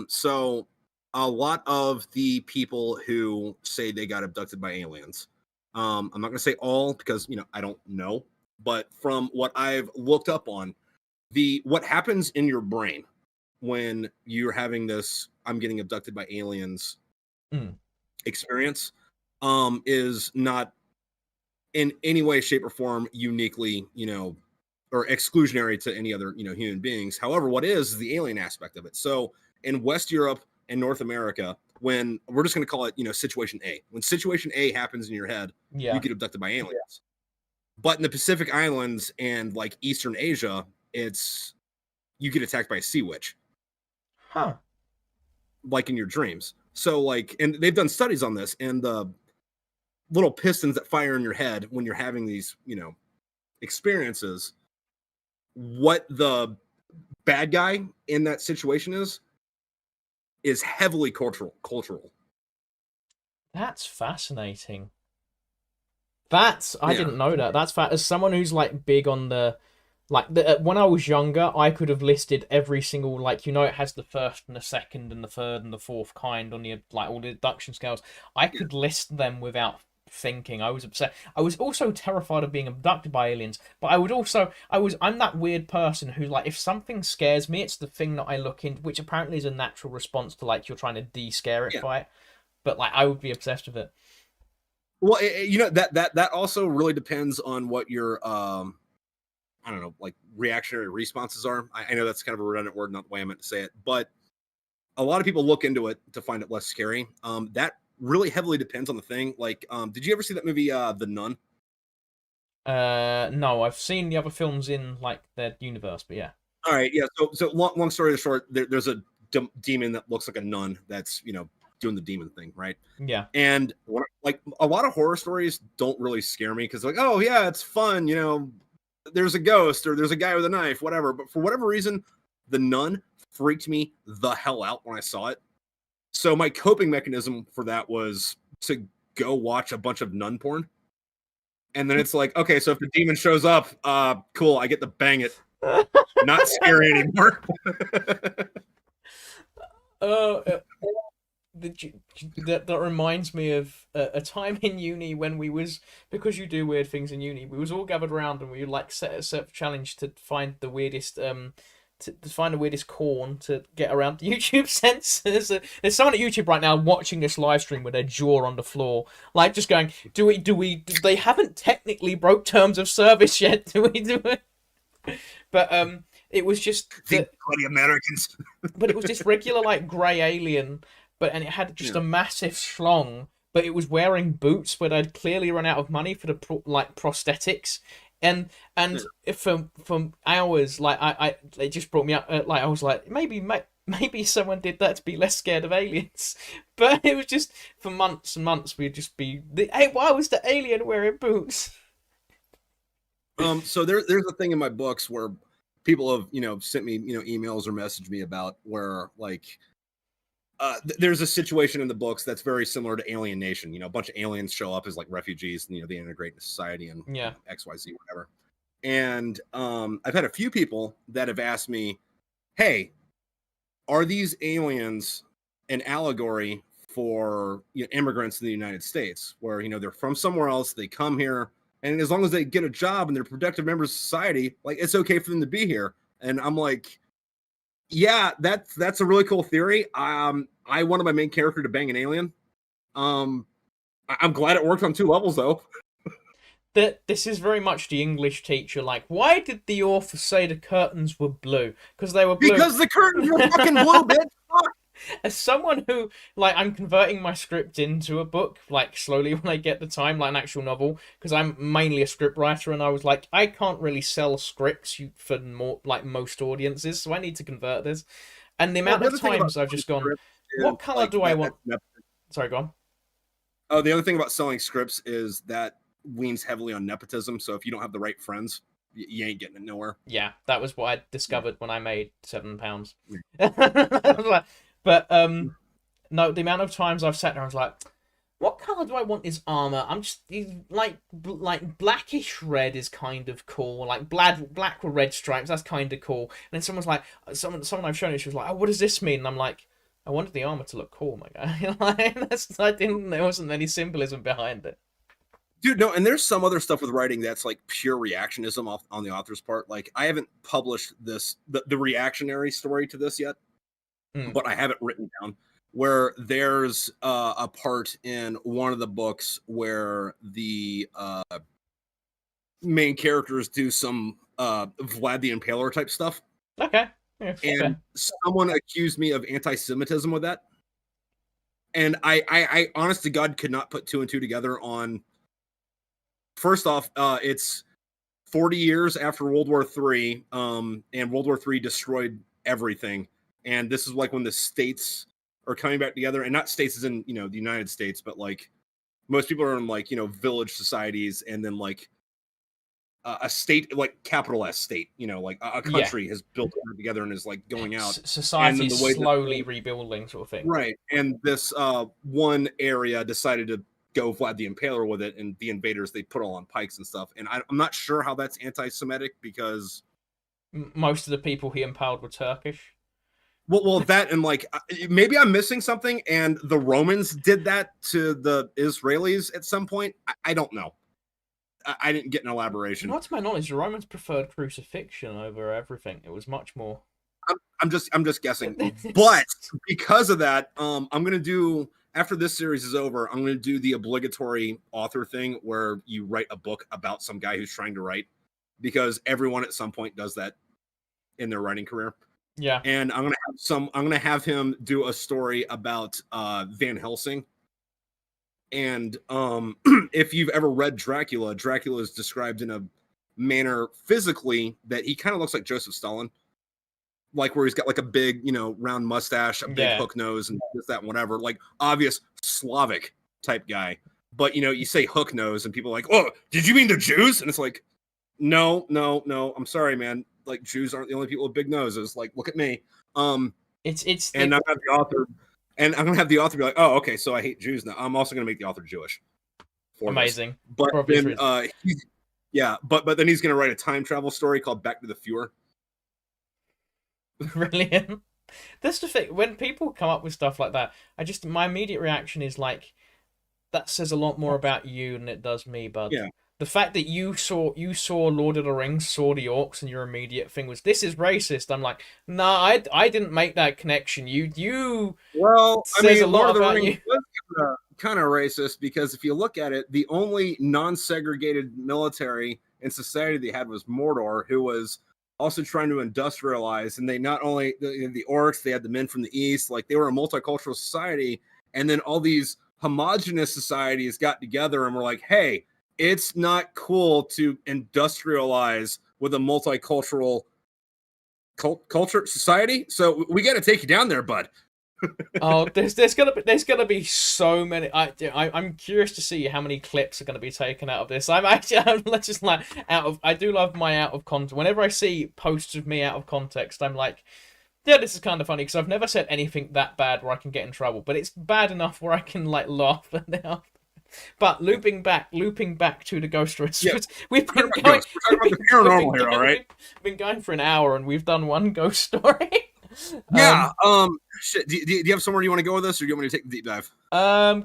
So a lot of the people who say they got abducted by aliens, I'm not gonna say all because I don't know, but from what I've looked up on, the what happens in your brain when you're having this I'm getting abducted by aliens mm, experience is not in any way, shape, or form uniquely, or exclusionary to any other, human beings. However, what is the alien aspect of it? So in West Europe and North America, when we're just going to call it, situation A, when situation A happens in your head, you yeah, get abducted by aliens. Yeah. But in the Pacific Islands and like Eastern Asia, it's you get attacked by a sea witch, huh? like in your dreams. So like, and they've done studies on this, and the little pistons that fire in your head when you're having these, experiences, what the bad guy in that situation is heavily cultural. That's fascinating. That's I Yeah. didn't know that. That's fat. As someone who's like big on when I was younger, I could have listed every single, like, it has the first and the second and the third and the fourth kind on the like all the deduction scales. I Yeah. could list them without thinking. I was upset. I was also terrified of being abducted by aliens, but I'm that weird person who, like, if something scares me, it's the thing that I look into, which apparently is a natural response to, like, you're trying to de-scare it Yeah. by it. But like I would be obsessed with it. Well, that also really depends on what your I don't know, like reactionary responses are. I know that's kind of a redundant word, not the way I meant to say it, but a lot of people look into it to find it less scary. That really heavily depends on the thing. Like, did you ever see that movie, The Nun? No, I've seen the other films in like their universe, but yeah, All right, yeah. So long story short, there's a demon that looks like a nun that's doing the demon thing, right? yeah. And like a lot of horror stories don't really scare me because like, oh yeah, it's fun, there's a ghost or there's a guy with a knife, whatever. But for whatever reason, the nun freaked me the hell out when I saw it. So my coping mechanism for that was to go watch a bunch of nun porn. And then it's like, okay, so if the demon shows up, cool, I get to bang it. Not scary anymore. uh, that reminds me of a time in uni when we was, because you do weird things in uni, we was all gathered around and we like set a sort of challenge to find the weirdest to find the weirdest corn to get around YouTube censors. There's someone at YouTube right now watching this live stream with their jaw on the floor, like just going, they haven't technically broke terms of service yet, do we do it? But it was just Think that, bloody Americans. but it was this regular like grey alien, and it had just Yeah. a massive schlong, but it was wearing boots, but I'd clearly run out of money for the like prosthetics, and Yeah. for hours, like I it just brought me up, like I was like, maybe someone did that to be less scared of aliens, but it was just for months and months we'd just be, hey, why was the alien wearing boots? So there's a thing in my books where people have sent me emails or messaged me about where like there's a situation in the books that's very similar to Alien Nation. You know, a bunch of aliens show up as like refugees, and they integrate into society and Yeah. XYZ, whatever. And I've had a few people that have asked me, "Hey, are these aliens an allegory for immigrants in the United States, where they're from somewhere else, they come here, and as long as they get a job and they're productive members of society, like it's okay for them to be here?" And I'm like, yeah, that's a really cool theory. I wanted my main character to bang an alien. I'm glad it worked on two levels though. That this is very much the English teacher. Like, why did the author say the curtains were blue? Because they were blue. Because the curtains were fucking blue, bitch. Fuck. As someone who, like, I'm converting my script into a book, like, slowly when I get the time, like an actual novel, because I'm mainly a script writer, and I was like, I can't really sell scripts for more, like, most audiences, so I need to convert this. And the amount of times I've just gone, what color do I want? Sorry, go on. Oh, the other thing about selling scripts is that leans heavily on nepotism, so if you don't have the right friends, you ain't getting it nowhere. Yeah, that was what I discovered when I made £7. Yeah. But no, the amount of times I've sat there, I was like, what color do I want his armor? I'm just like blackish red is kind of cool. Like black with red stripes, that's kind of cool. And then someone's like, someone I've shown it, she was like, oh, what does this mean? And I'm like, I wanted the armor to look cool, my guy. Like, there wasn't any symbolism behind it. Dude, no, and there's some other stuff with writing that's like pure reactionism on the author's part. Like, I haven't published the reactionary story to this yet, but I have it written down, where there's a part in one of the books where the main characters do some Vlad the Impaler type stuff. Okay. Yeah, and fair. someone accused me of anti-Semitism with that. And I honest to God could not put two and two together on. First off, it's 40 years after World War III, and World War III destroyed everything. And this is like when the states are coming back together, and not states as in, the United States, but like most people are in like, village societies, and then like a state, like capital S state, like a country has built together and is like going out. Society is slowly rebuilding, sort of thing. Right. And this one area decided to go Vlad the Impaler with it, and the invaders, they put all on pikes and stuff. And I'm not sure how that's anti-Semitic, because most of the people he impaled were Turkish. Well, that, and like maybe I'm missing something, and the Romans did that to the Israelis at some point. I don't know. I didn't get an elaboration. Not to my knowledge, the Romans preferred crucifixion over everything. It was much more. I'm just guessing. But because of that, I'm gonna do, after this series is over, I'm gonna do the obligatory author thing where you write a book about some guy who's trying to write, because everyone at some point does that in their writing career. Yeah. And I'm gonna have him do a story about Van Helsing. And if you've ever read Dracula is described in a manner physically that he kind of looks like Joseph Stalin, like where he's got like a big, round mustache, a big hook nose, and this, that, and whatever, like obvious Slavic type guy. But you say hook nose, and people are like, "Oh, did you mean the Jews?" And it's like, no, I'm sorry, man. Like, Jews aren't the only people with big noses. Like, look at me. It's and I'm not the author. And I'm gonna have the author be like, "Oh, okay, so I hate Jews now." I'm also gonna make the author Jewish. Amazing. But then, but then he's gonna write a time travel story called Back to the Fuhrer. Brilliant. That's the thing. When people come up with stuff like that, my immediate reaction is like, that says a lot more about you than it does me, bud. Yeah. The fact that you saw Lord of the Rings, saw the orcs, and your immediate thing was, this is racist. I'm like, nah, I didn't make that connection. Well, says a lot about you. Kind of racist, because if you look at it, the only non-segregated military in society they had was Mordor, who was also trying to industrialize. And they not only the orcs, they had the men from the east, like they were a multicultural society. And then all these homogenous societies got together and were like, hey, it's not cool to industrialize with a multicultural culture society, so we got to take you down there, bud. Oh, there's gonna be so many. I'm curious to see how many clips are gonna be taken out of this. I'm just like I do love my out of context. Whenever I see posts of me out of context, I'm like, Yeah, this is kind of funny because I've never said anything that bad where I can get in trouble, but it's bad enough where I can like laugh at now. But looping back to the ghost stories, Yeah, we've we're talking been about going, ghosts. We're talking about the paranormal here, all right? we've been going for an hour and we've done one ghost story. Yeah. Shit. Do you have somewhere you want to go with this, or do you want me to take the deep dive?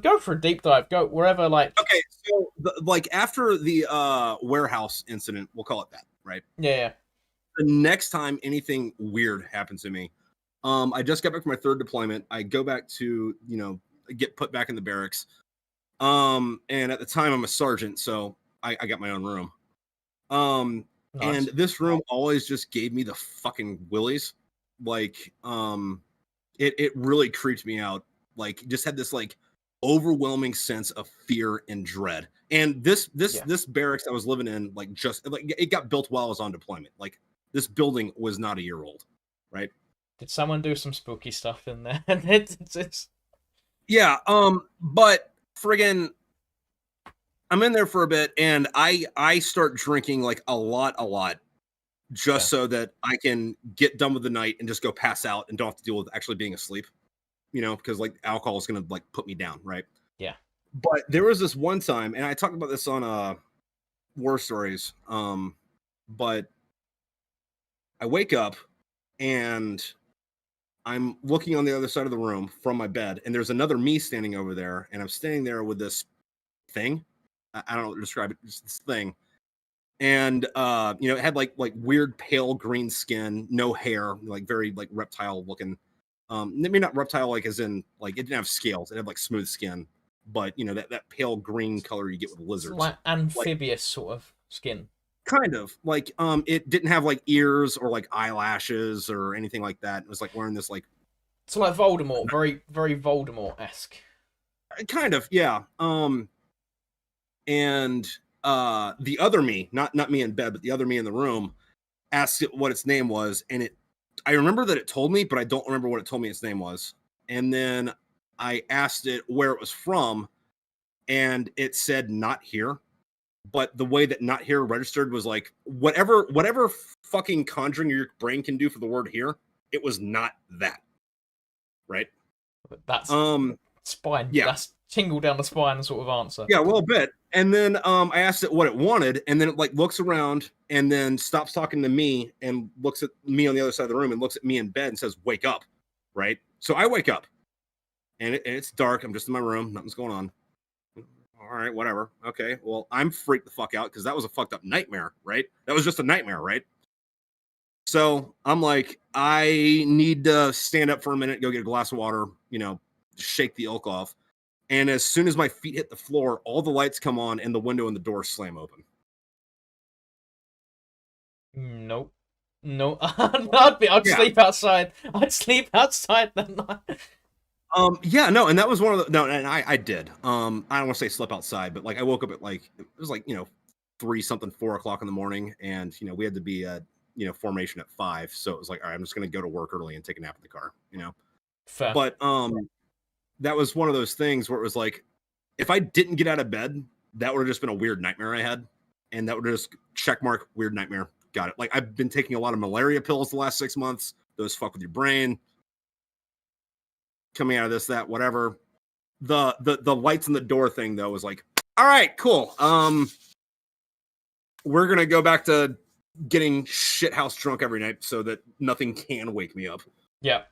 Go for a deep dive. Go wherever, like, Okay. So, like after the warehouse incident, we'll call it that, right? yeah, The next time anything weird happens to me, I just got back from my third deployment. I go back to get put back in the barracks. And at the time I'm a sergeant, so I got my own room. And nice. this room always just gave me the fucking willies. Like, it really creeped me out. Like, just had this like overwhelming sense of fear and dread. And this barracks I was living in, like, just like it got built while I was on deployment. Like, this building was not a year old, right? Did someone do some spooky stuff in there? Yeah. But friggin', I'm in there for a bit, and I start drinking like a lot, just Yeah. so that I can get done with the night and just go pass out and don't have to deal with actually being asleep. Because like alcohol is gonna like put me down, right? Yeah. But there was this one time, and I talked about this on War Stories. But I wake up and I'm looking on the other side of the room from my bed, and there's another me standing over there, and I'm standing there with this thing. I don't know how to describe it, just this thing. And it had like weird pale green skin, no hair, like very like reptile looking. Maybe not reptile like as in like it didn't have scales, it had like smooth skin, but that pale green color you get with It's lizards. like Like amphibious sort of skin. kind of like it didn't have like ears or like eyelashes or anything like that. It was like wearing this like It's like Voldemort, very, very Voldemort-esque. kind of, yeah. And the other me, not me in bed, but the other me in the room asked it what its name was, and I remember that it told me, but I don't remember what it told me its name was. And then I asked it where it was from, and it said not here. But the way that not here registered was like whatever fucking conjuring your brain can do for the word here, it was not that. Right? That's Um spine. yeah. That's tingle down the spine sort of answer. Yeah, a little bit. And then I asked it what it wanted, and then it like looks around and then stops talking to me and looks at me on the other side of the room and looks at me in bed and says, "Wake up!" Right? So I wake up, and it's dark. I'm just in my room. Nothing's going on. All right, whatever. Okay, well, I'm freaked the fuck out because that was a fucked up nightmare, right? That was just a nightmare, right? So I'm like, I need to stand up for a minute, go get a glass of water, shake the ilk off. And as soon as my feet hit the floor, all the lights come on and the window and the door slam open. Nope. No, I'd Yeah. sleep outside. I'd sleep outside that night. Yeah, no, and that was one of the no, and I did. I don't want to say slept outside, but like I woke up at like it was like 3 something 4 o'clock in the morning, and we had to be at formation at 5, so it was like all right, I'm just gonna go to work early and take a nap in the car. Fair. But that was one of those things where it was like if I didn't get out of bed, that would have just been a weird nightmare I had, and that would have just check mark weird nightmare. Got it. Like I've been taking a lot of malaria pills the last 6 months. Those fuck with your brain. Coming out of this, that, whatever. The lights in the door thing though was like, all right, cool. We're gonna go back to getting shithouse drunk every night so that nothing can wake me up. Yeah.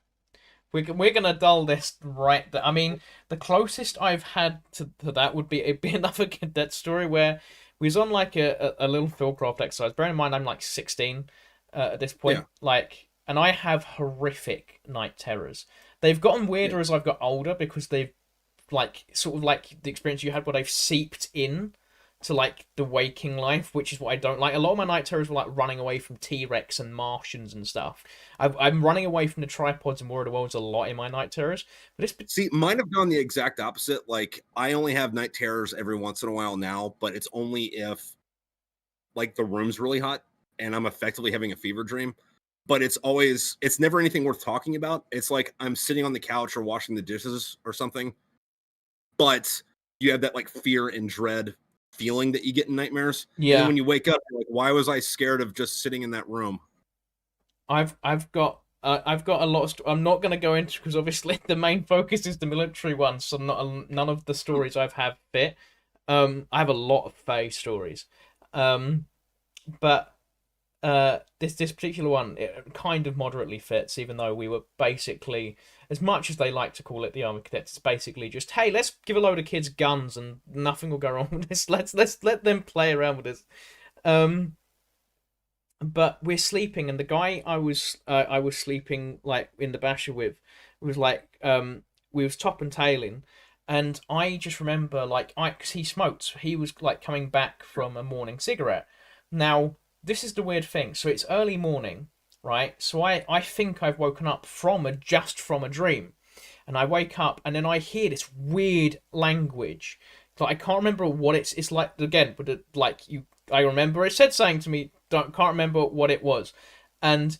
We're gonna dull this right there. I mean, the closest I've had to that would be it'd be another cadet story where we was on like a little fieldcraft exercise. Bearing in mind I'm like 16 at this point, Yeah. like, and I have horrific night terrors. They've gotten weirder as I've got older because they've like sort of like the experience you had where they've seeped in to like the waking life, which is what I don't like. A lot of my night terrors were like running away from T-Rex and Martians and stuff. I'm running away from the tripods and War of the Worlds a lot in my night terrors. But it's See, mine have gone the exact opposite. Like I only have night terrors every once in a while now, but it's only if like the room's really hot and I'm effectively having a fever dream. But it's never anything worth talking about. It's like I'm sitting on the couch or washing the dishes or something. But you have that like fear and dread feeling that you get in nightmares. And then yeah. when you wake up, you're like, why was I scared of just sitting in that room? I've got I've got a lot of. I'm not going to go into because obviously the main focus is the military one, so none of the stories I've had fit. I have a lot of Fae stories, um, but this particular one it kind of moderately fits, even though we were basically, as much as they like to call it the Army Cadets, it's basically just hey, let's give a load of kids guns and nothing will go wrong with this. Let's let them play around with this. Um, but we're sleeping, and the guy I was sleeping like in the basher with was like we was top and tailing, and I just remember like I because he smoked, he was like coming back from a morning cigarette. Now this is the weird thing. So it's early morning, right? So I think I've woken up from a dream, and I wake up and then I hear this weird language. Like I can't remember what it's like again, but like you, I remember it said something to me. Can't remember what it was, and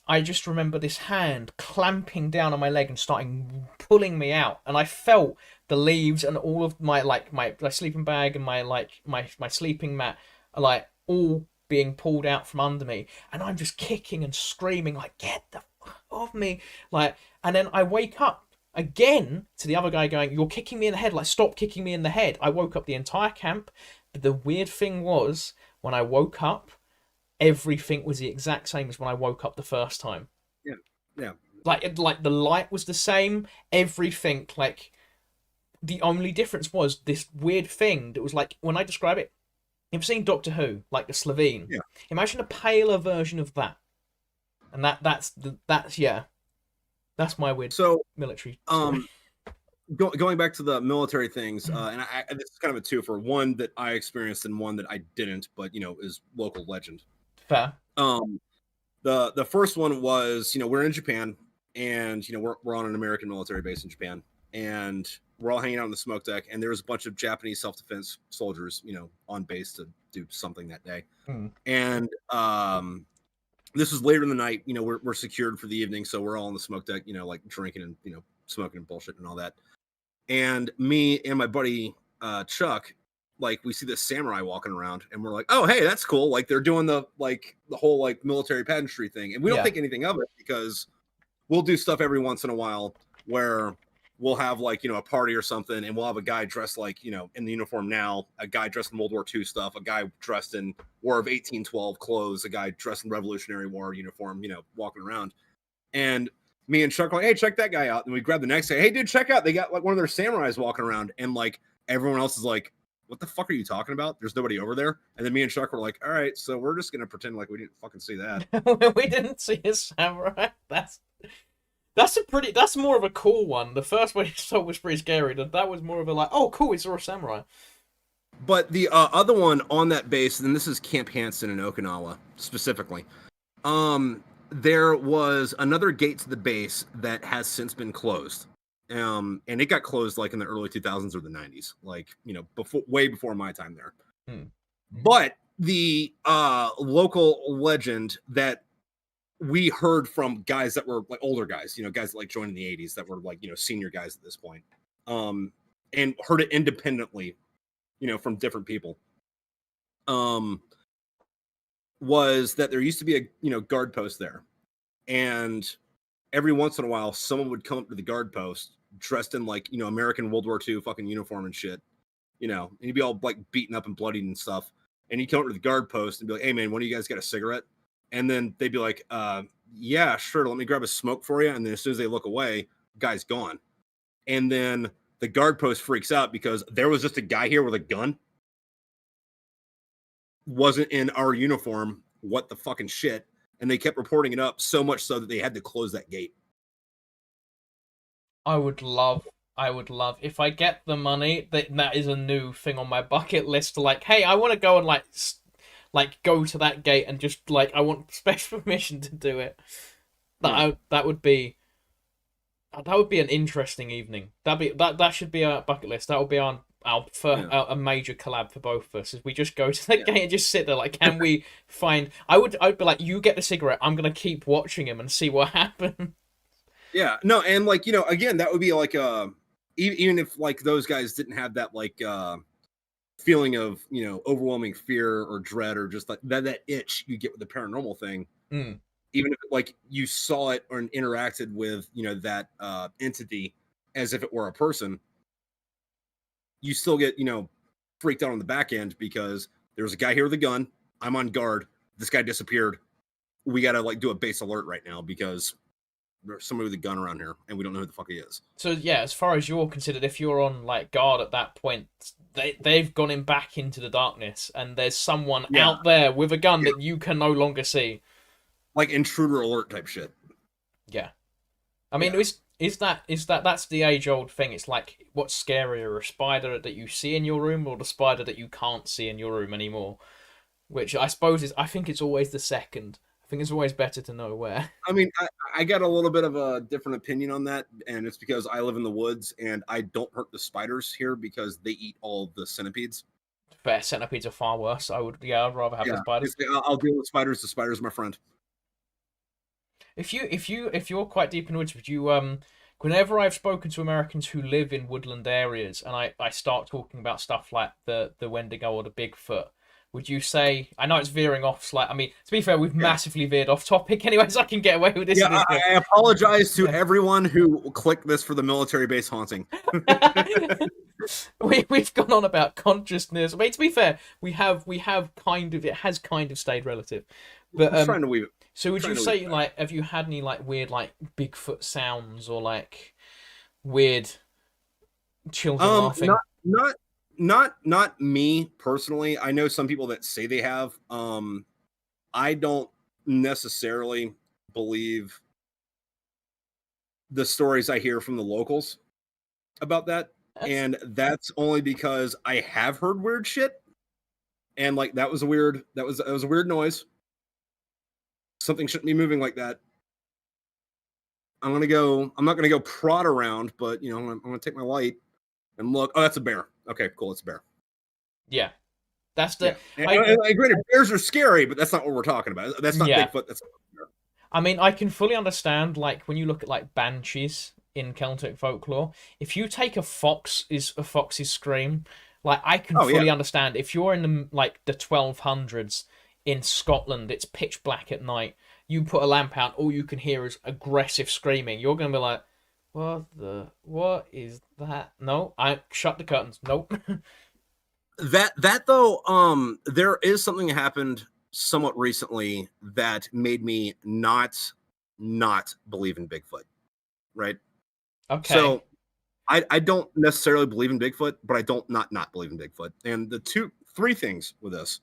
I just remember this hand clamping down on my leg and starting pulling me out, and I felt the leaves and all of my like my sleeping bag and my like my sleeping mat are like all being pulled out from under me, and I'm just kicking and screaming like get the fuck off me, like, and then I wake up again to the other guy going, "You're kicking me in the head! Like stop kicking me in the head!" I woke up the entire camp, but the weird thing was when I woke up everything was the exact same as when I woke up the first time. Yeah, yeah. Like the light was the same, everything. Like the only difference was this weird thing that was like when I describe it. You've seen Doctor Who, like the Slovene. Yeah. Imagine a paler version of that, and that's yeah, that's my weird So, military story. going back to the military things, Mm. and this is kind of a two for one that I experienced and one that I didn't, but is local legend. Fair. Um, the first one was, we're in Japan, and we're on an American military base in Japan, and we're all hanging out on the smoke deck, and there's a bunch of Japanese self-defense soldiers, on base to do something that day, Mm. and this is later in the night. We're secured for the evening, so we're all on the smoke deck, like drinking and smoking and bullshit and all that. And me and my buddy Chuck, like we see this samurai walking around, and we're like, "Oh, hey, that's cool!" Like they're doing the whole like military pageantry thing, and we don't Yeah. think anything of it because we'll do stuff every once in a while where we'll have like a party or something, and we'll have a guy dressed like in the uniform now, a guy dressed in World War II stuff, a guy dressed in War of 1812 clothes, a guy dressed in Revolutionary War uniform, walking around, and me and Chuck are like, hey, check that guy out. And we grab the next guy. Hey, dude, check out. They got like one of their samurais walking around. And like everyone else is like, what the fuck are you talking about? There's nobody over there. And then me and Chuck were like, all right, so we're just going to pretend like we didn't fucking see that. We didn't see a samurai. That's more of a cool one. The first one you saw was pretty scary. That was more of a like, oh cool, we saw a samurai. But the other one on that base, and this is Camp Hansen in Okinawa specifically, there was another gate to the base that has since been closed. And it got closed like in the early 2000s or the 90s, like, way before my time there. Hmm. But the local legend that we heard from guys that were like older guys, guys that like joined in the 80s that were like, senior guys at this point, and heard it independently, from different people, was that there used to be a guard post there, and every once in a while someone would come up to the guard post dressed in like American World War II fucking uniform and shit, and he'd be all like beaten up and bloodied and stuff, and he'd come up to the guard post and be like, hey man, one of you guys got a cigarette? And then they'd be like, yeah, sure, let me grab a smoke for you. And then as soon as they look away, guy's gone. And then the guard post freaks out because there was just a guy here with a gun, wasn't in our uniform, what the fucking shit. And they kept reporting it up so much so that they had to close that gate. I would love if I get the money. That is a new thing on my bucket list. To like, hey, I want to go and like go to that gate and just like I want special permission to do it. That would be an interesting evening. That should be a bucket list. That would be a major collab for both of us. Is we just go to the gate and just sit there. Like, can we find? I'd be like, you get the cigarette. I'm gonna keep watching him and see what happens. Yeah, no, and like again, that would be like even if like those guys didn't have that like feeling of overwhelming fear or dread or just like that itch you get with the paranormal thing. Mm. even if like you saw it or interacted with, that entity as if it were a person, you still get, freaked out on the back end because there's a guy here with a gun. I'm on guard. This guy disappeared. We got to like do a base alert right now because there's somebody with a gun around here and we don't know who the fuck he is. So yeah, as far as you're considered, if you're on like guard at that point, they've gone in back into the darkness, and there's someone out there with a gun that you can no longer see. Like intruder alert type shit. Yeah, I mean, is that that's the age old thing? It's like, what's scarier, a spider that you see in your room or the spider that you can't see in your room anymore? Which I suppose is, I think it's always the second. I think it's always better to know where. I mean, I got a little bit of a different opinion on that, and it's because I live in the woods and I don't hurt the spiders here because they eat all the centipedes. Fair, centipedes are far worse. I'd rather have the spiders. I'll deal with spiders. The spiders are my friend. If you're quite deep in the woods, would you whenever I've spoken to Americans who live in woodland areas and I start talking about stuff like the Wendigo or the Bigfoot, would you say, I know it's veering off slightly, I mean, to be fair, we've massively vered off topic anyway, so I can get away with this. Yeah, I apologize to everyone who clicked this for the military base haunting. We've gone on about consciousness. I mean, to be fair, we have kind of, it has kind of stayed relative. But I'm trying to weave it. So would you say, like, have you had any like weird like Bigfoot sounds or like weird children laughing? Not me personally. I know some people that say they have. I don't necessarily believe the stories I hear from the locals about that. And that's only because I have heard weird shit. And like that was a weird noise. Something shouldn't be moving like that. I'm not gonna go prod around, but I'm gonna take my light and look. Oh, that's a bear. Okay, cool, it's a bear. Yeah. That's the granted, bears are scary, but that's not what we're talking about. That's not Bigfoot, that's not bear. I mean, I can fully understand, like, when you look at like banshees in Celtic folklore, if you take a fox's scream, like I can fully understand if you're in the 1200s in Scotland, it's pitch black at night. You put a lamp out, all you can hear is aggressive screaming. You're gonna be like, what is that? No, I shut the curtains. Nope. that though, there is something that happened somewhat recently that made me not believe in Bigfoot. Right? Okay. So I don't necessarily believe in Bigfoot, but I don't not believe in Bigfoot. And the three things with this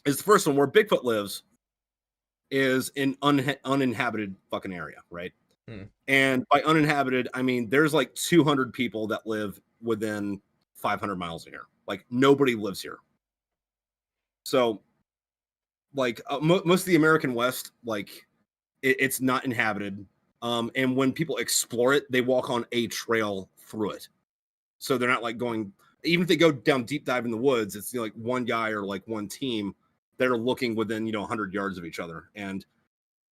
is the first one, where Bigfoot lives is an uninhabited fucking area, right? And by uninhabited, I mean there's like 200 people that live within 500 miles of here. Like nobody lives here. So, like most of the American West, like it's not inhabited. And when people explore it, they walk on a trail through it. So they're not like going, even if they go down deep dive in the woods, it's like one guy or like one team that are looking within 100 yards of each other. And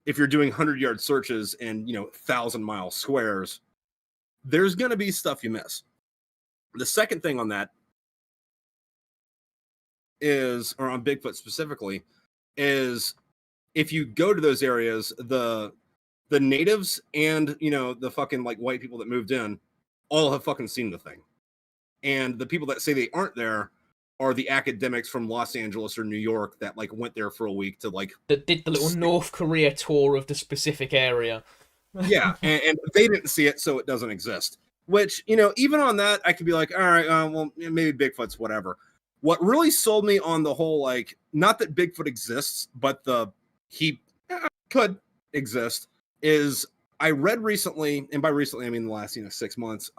if you're doing 100-yard searches and 1,000-mile squares, there's going to be stuff you miss. The second thing on that is, or on Bigfoot specifically, is if you go to those areas, the natives and the fucking like white people that moved in all have fucking seen the thing. And the people that say they aren't there are the academics from Los Angeles or New York that like went there for a week to like that did the little North Korea tour of the specific area. Yeah, and they didn't see it, so it doesn't exist. Which, even on that, I could be like, all right, well, maybe Bigfoot's whatever. What really sold me on the whole, like, not that Bigfoot exists, but he could exist, is I read recently, and by recently I mean the last 6 months.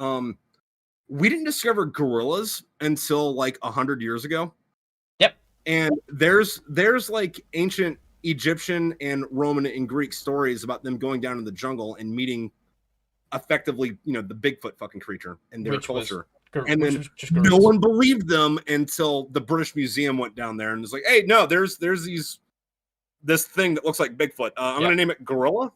We didn't discover gorillas until like 100 years ago. Yep. And there's like ancient Egyptian and Roman and Greek stories about them going down in the jungle and meeting effectively, the Bigfoot fucking creature and their culture. And then no one believed them until the British Museum went down there and was like, hey, no, there's this thing that looks like Bigfoot. I'm going to name it gorilla.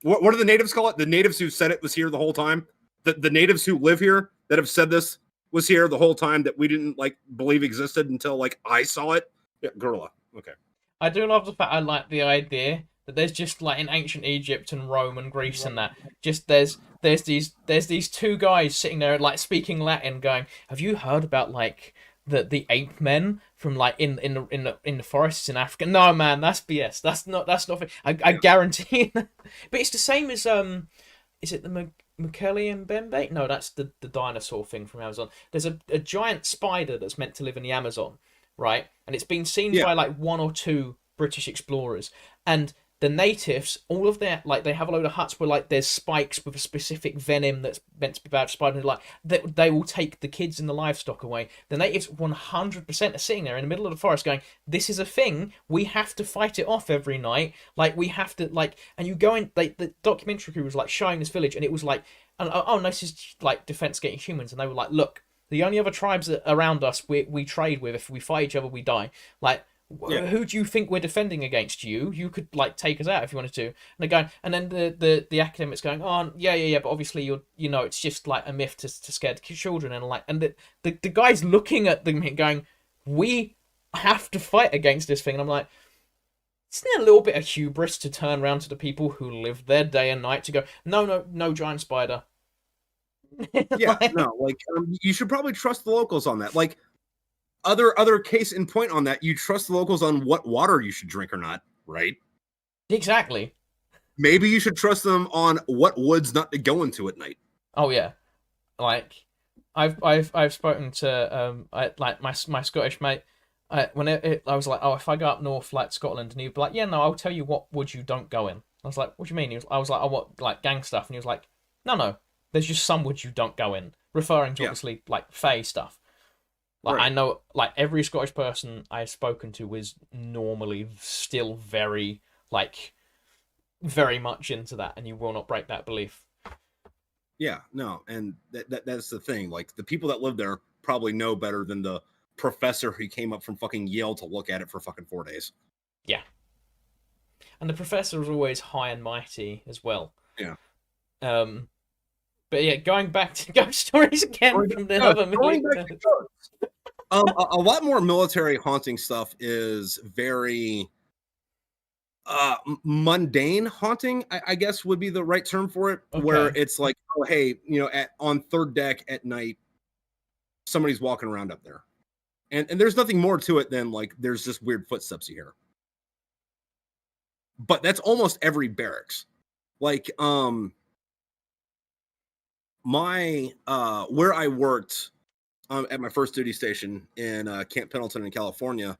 What do the natives call it? The natives who said it was here the whole time. The natives who live here that have said this was here the whole time that we didn't like believe existed until like I saw it. Yeah, gorilla. Okay. I do love the fact I like the idea But there's just like in ancient Egypt and Rome and Greece and that, just there's these two guys sitting there like speaking Latin, going, "Have you heard about like the ape men from like in the forests in Africa?" No, man, that's BS. That's not. I Yeah. guarantee. But it's the same as is it the Mukelian Bembe? No, that's the dinosaur thing from Amazon. There's a giant spider that's meant to live in the Amazon, right? And it's been seen Yeah. by like one or two British explorers. And the natives, all of their like they have a load of huts where like there's spikes with a specific venom that's meant to be bad for spiders. Like they will take the kids and the livestock away. The natives 100% are sitting there in the middle of the forest going, "This is a thing. We have to fight it off every night. Like we have to like." And you go in. The documentary crew was like showing this village, and it was like, "Oh, no, this is like defense against humans." And they were like, "Look, the only other tribes that around us we trade with. If we fight each other, we die. Like." Yeah. Who do you think we're defending against? You could like take us out if you wanted to. And they're going, and then the academics going, "Oh yeah, but obviously it's just like a myth to scare the children." And like, and the guy's looking at them going, "We have to fight against this thing." And I'm like, isn't there a little bit of hubris to turn around to the people who live there day and night to go, no giant spider. Yeah, Like, no, like you should probably trust the locals on that. Like other case in point on that, you trust the locals on what water you should drink or not, right? exactly. Maybe you should trust them on what woods not to go into at night. Oh yeah, like I've spoken to like my Scottish mate. I was like, oh, if I go up north like Scotland, and he'd be like, yeah, no, I'll tell you what woods you don't go in. I was like, what do you mean? I was like, oh, what, like gang stuff? And he was like, no, there's just some woods you don't go in, referring to Yeah. obviously like Fae stuff. Like I Right. know, like every Scottish person I've spoken to is normally still very like very much into that, and you will not break that belief. Yeah, no, and that's the thing. Like the people that live there probably know better than the professor who came up from fucking Yale to look at it for fucking 4 days. Yeah, and the professor was always high and mighty as well. Yeah. Um, but yeah, going back to ghost stories again from the other Going back to military. ghosts. A lot more military haunting stuff is very mundane haunting, I guess would be the right term for it, where Okay. it's like, oh hey, on third deck at night, somebody's walking around up there. And there's nothing more to it than like there's just weird footsteps you hear. But that's almost every barracks. Like my where I worked at my first duty station in Camp Pendleton in California,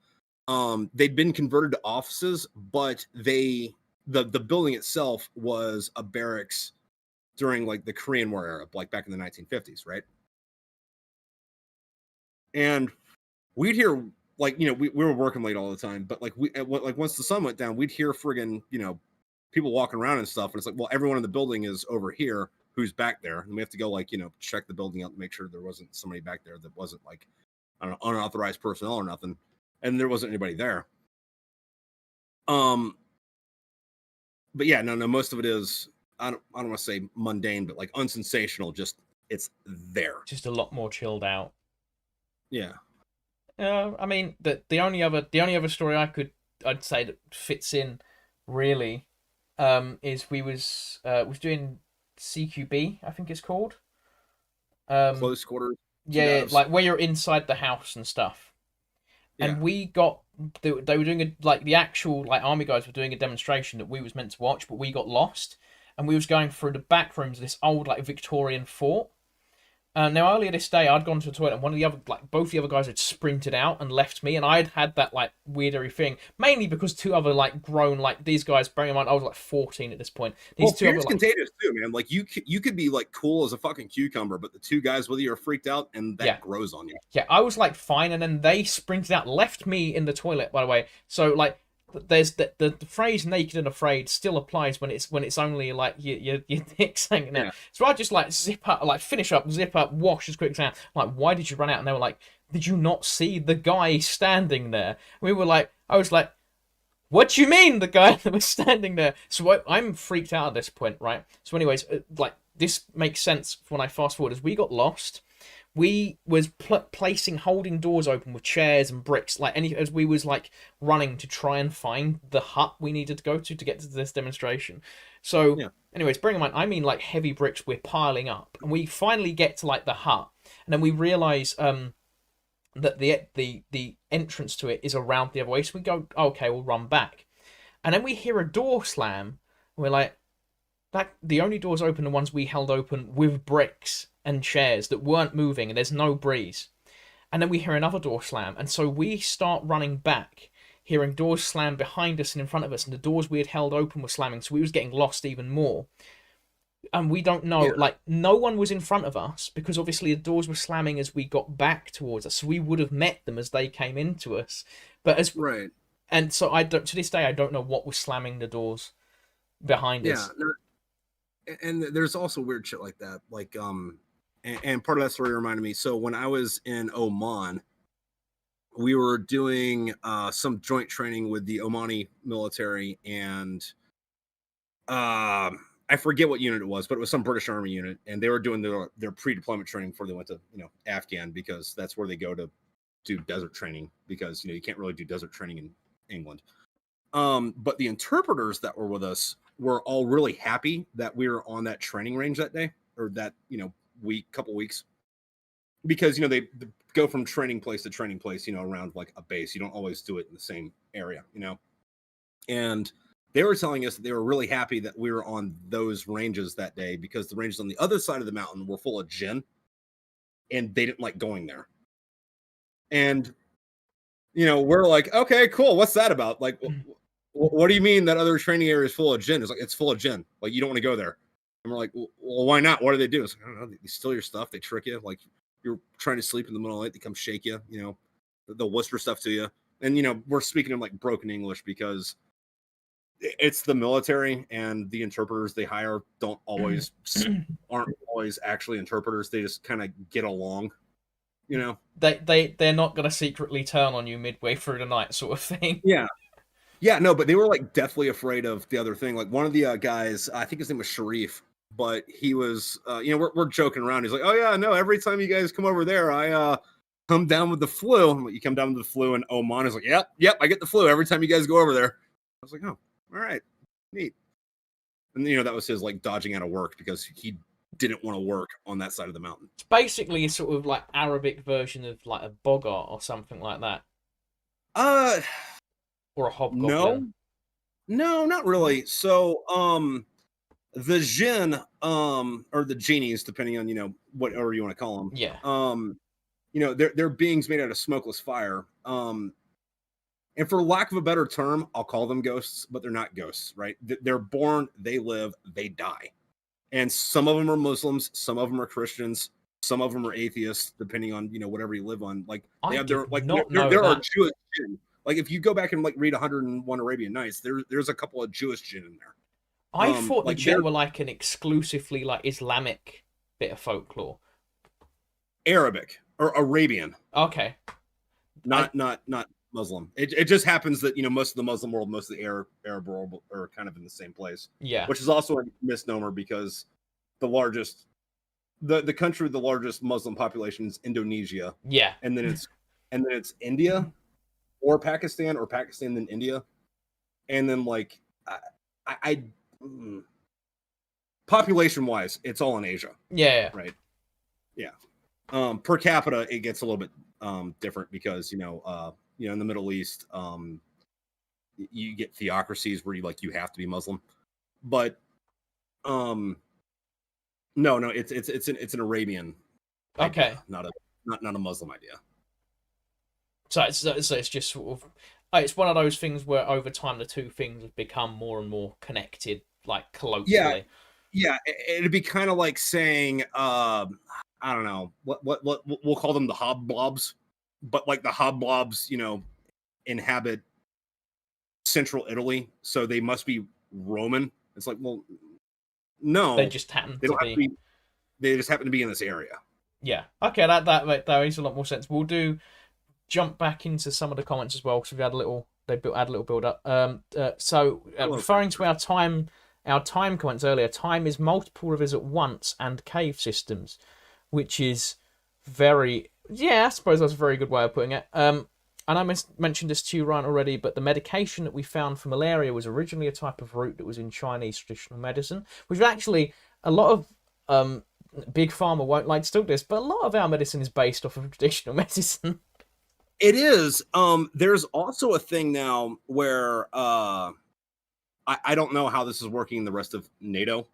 they'd been converted to offices, but the building itself was a barracks during like the Korean War era, like back in the 1950s, right? And we'd hear like we were working late all the time, but like like once the sun went down, we'd hear friggin' people walking around and stuff, and it's like, well, everyone in the building is over here. Who's back there? And we have to go like check the building out and make sure there wasn't somebody back there that wasn't like I don't know unauthorized personnel or nothing, and there wasn't anybody there. But yeah, no, most of it is I don't want to say mundane, but like unsensational. Just it's there. Just a lot more chilled out. Yeah. I mean, the only other story I'd say that fits in really, is we was doing CQB, I think it's called. Um, Close quarters. yeah, Devs. like where you're inside the house and stuff. Yeah. And we got they were doing like the actual like army guys were doing a demonstration that we was meant to watch, but we got lost, and we was going through the back rooms of this old like Victorian fort. Now earlier this day, I'd gone to the toilet, and one of the other, like both the other guys had sprinted out and left me, and I'd had that like weirdery thing, mainly because two other like grown like these guys. Bearing in mind, I was like 14 at this point. These Well, two other fear's like contagious too, man. Like you could be like cool as a fucking cucumber, but the two guys with you are freaked out, and that yeah grows on you. yeah, I was like fine, and then they sprinted out, left me in the toilet. By the way, so like there's the phrase "naked and afraid" still applies when it's only like your dick's hanging out. Yeah. So I just like zip up, like finish up, zip up, wash as quick as I can. I'm like, why did you run out? And they were like, did you not see the guy standing there? We were like, I was like, what do you mean the guy that was standing there? So I'm freaked out at this point, right? So anyways, like this makes sense when I fast forward as we got lost. we was placing holding doors open with chairs and bricks, like any as we was like running to try and find the hut we needed to go to get to this demonstration. So, Yeah. anyways, bring in mind, I mean like heavy bricks we're piling up, and we finally get to like the hut, and then we realize that the entrance to it is around the other way. So we go, okay, we'll run back, and then we hear a door slam. And we're like, that the only doors open, the ones we held open with bricks and chairs that weren't moving, and there's no breeze. And then we hear another door slam, and so we start running back, hearing doors slam behind us and in front of us, and the doors we had held open were slamming, so we was getting lost even more. And we don't know, Yeah. like, no one was in front of us because obviously the doors were slamming as we got back towards us, so we would have met them as they came into us. But as Right. and so I don't, to this day I don't know what was slamming the doors behind Yeah. us. No, and there's also weird shit like that. Like and part of that story reminded me. So when I was in Oman, we were doing some joint training with the Omani military, and I forget what unit it was, but it was some British Army unit, and they were doing their pre-deployment training before they went to Afghan, because that's where they go to do desert training, because you can't really do desert training in England. But the interpreters that were with us were all really happy that we were on that training range that day, or that couple weeks, because they go from training place to training place, around like a base. You don't always do it in the same area, and they were telling us that they were really happy that we were on those ranges that day, because the ranges on the other side of the mountain were full of jinn, and they didn't like going there. And we're like, okay, cool, what's that about? Like, what do you mean that other training area is full of jinn? It's like, it's full of jinn, like you don't want to go there. And we're like, well, why not? What do they do? It's like, I don't know, they steal your stuff, they trick you, like you're trying to sleep in the middle of the night, they come shake you, they'll whisper stuff to you. And we're speaking in like broken English, because it's the military, and the interpreters they hire aren't always actually interpreters. They just kind of get along, They're not gonna secretly turn on you midway through the night, sort of thing. Yeah, no, but they were like deathly afraid of the other thing. Like one of the guys, I think his name was Sharif, but he was we're joking around. He's like, oh yeah, no, every time you guys come over there, I come down with the flu. I'm like, you come down with the flu? And Oman is like, yep, I get the flu every time you guys go over there. I was like, oh, all right, neat. And that was his like dodging out of work, because he didn't want to work on that side of the mountain. It's basically a sort of like Arabic version of like a boggart or something like that. Or a hobgoblin. No, not really. So the jinn, or the genies, depending on whatever you want to call them, Yeah. They're beings made out of smokeless fire. And for lack of a better term, I'll call them ghosts, but they're not ghosts, right? They're born, they live, they die. And some of them are Muslims, some of them are Christians, some of them are atheists, depending on whatever you live on. Like they have their like there are Jewish jinn. Like if you go back and like read 101 Arabian Nights, there's a couple of Jewish jinn in there. I thought the like jinn were like an exclusively like Islamic bit of folklore. Arabic or Arabian. Okay. Not Muslim. It just happens that most of the Muslim world, most of the Arab world are kind of in the same place. Yeah. Which is also a misnomer, because the country with the largest Muslim population is Indonesia. Yeah. And then it's India or Pakistan then India. And then like I population wise, it's all in Asia. Yeah. Right. Yeah. Per capita, it gets a little bit different, because in the Middle East, you get theocracies where you have to be Muslim, but no, it's an Arabian idea, Okay. not a Muslim idea. So it's just sort of it's one of those things where over time the two things have become more and more connected, like colloquially. Yeah, it'd be kind of like saying I don't know what we'll call them, the hobblobs, but like the hobblobs inhabit central Italy, so they must be Roman. It's like, well, no, they just happen to be. They just happen to be in this area. Yeah. Okay, that makes a lot more sense. We'll jump back into some of the comments as well, because we had a little build up. Referring to our time comments earlier, time is multiple rivers at once and cave systems, which is I suppose that's a very good way of putting it. And I mentioned this to you, Ryan, already, but the medication that we found for malaria was originally a type of root that was in Chinese traditional medicine, which actually a lot of big pharma won't like to talk this, but a lot of our medicine is based off of traditional medicine. It is. There's also a thing now where I don't know how this is working in the rest of NATO,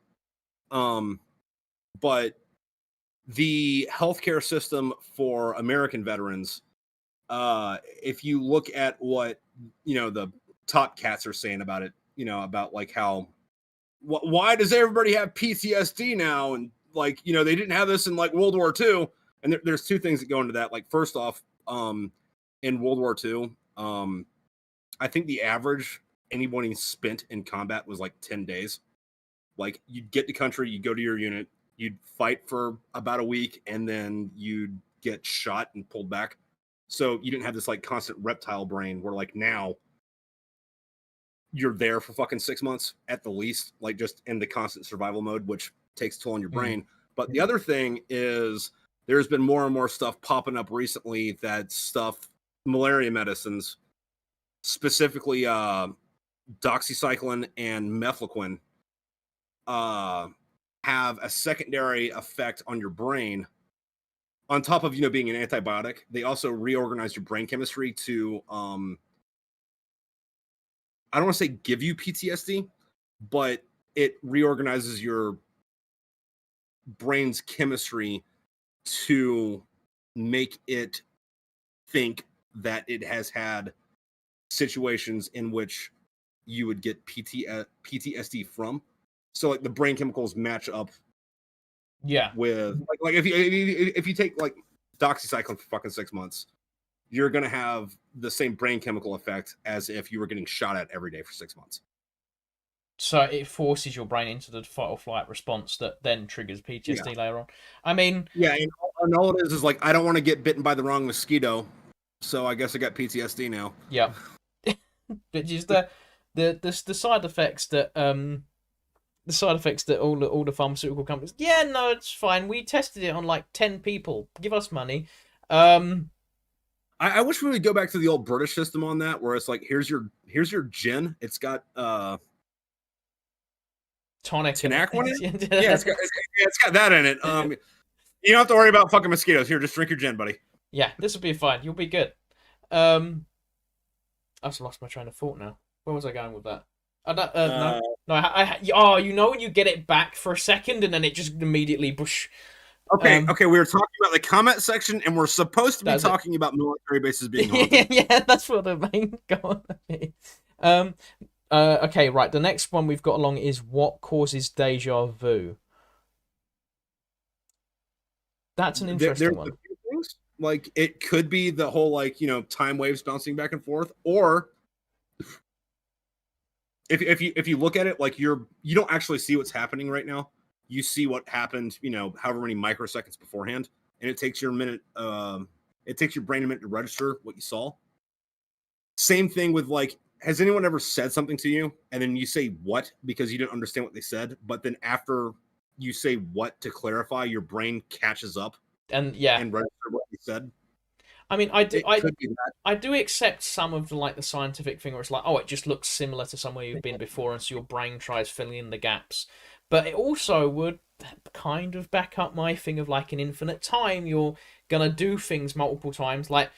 but the healthcare system for American veterans, if you look at what the top cats are saying about it, about like how why does everybody have PTSD now, and like they didn't have this in like World War II, and there's two things that go into that. Like first off, in World War II, I think the average anybody spent in combat was like 10 days. Like you'd get to country, you'd go to your unit, you'd fight for about a week, and then you'd get shot and pulled back. So you didn't have this like constant reptile brain where like now you're there for fucking 6 months at the least, like just in the constant survival mode, which takes toll on your brain. But the other thing is there's been more and more stuff popping up recently that malaria medicines, specifically doxycycline and mefloquine, have a secondary effect on your brain. On top of being an antibiotic, they also reorganize your brain chemistry to I don't want to say give you PTSD, but it reorganizes your brain's chemistry to make it think that it has had situations in which you would get PTSD from. So like the brain chemicals match up. Yeah. With like if you take like doxycycline for fucking 6 months, you're gonna have the same brain chemical effect as if you were getting shot at every day for 6 months. So it forces your brain into the fight or flight response that then triggers PTSD later on. I mean, yeah, and all it is like I don't want to get bitten by the wrong mosquito, so I guess I got PTSD now. Yeah, which is the side effects that all the pharmaceutical companies. Yeah, no, it's fine. We tested it on like 10 people. Give us money. I wish we would go back to the old British system on that, where it's like here's your gin. It's got tonic Tinaquin in it. Yeah, it's got that in it. You don't have to worry about fucking mosquitoes. Here, just drink your gin, buddy. Yeah, this will be fine. You'll be good. I've just lost my train of thought now. Where was I going with that? No. When you get it back for a second and then it just immediately bush. Okay, we were talking about the comment section, and we're supposed to be talking about military bases being haunted. Yeah, that's what the main goal is. Okay, right. The next one we've got along is what causes deja vu. That's an interesting one. A few things. Like it could be the whole like time waves bouncing back and forth, or if you look at it like you don't actually see what's happening right now. You see what happened, however many microseconds beforehand, and it takes your minute. It takes your brain a minute to register what you saw. Same thing with like, has anyone ever said something to you and then you say what because you didn't understand what they said, but then after you say what to clarify, your brain catches up and register what you said. I mean, I do accept some of the scientific thing where it's like, oh, it just looks similar to somewhere you've been before, and so your brain tries filling in the gaps. But it also would kind of back up my thing of like in infinite time, you're gonna do things multiple times, the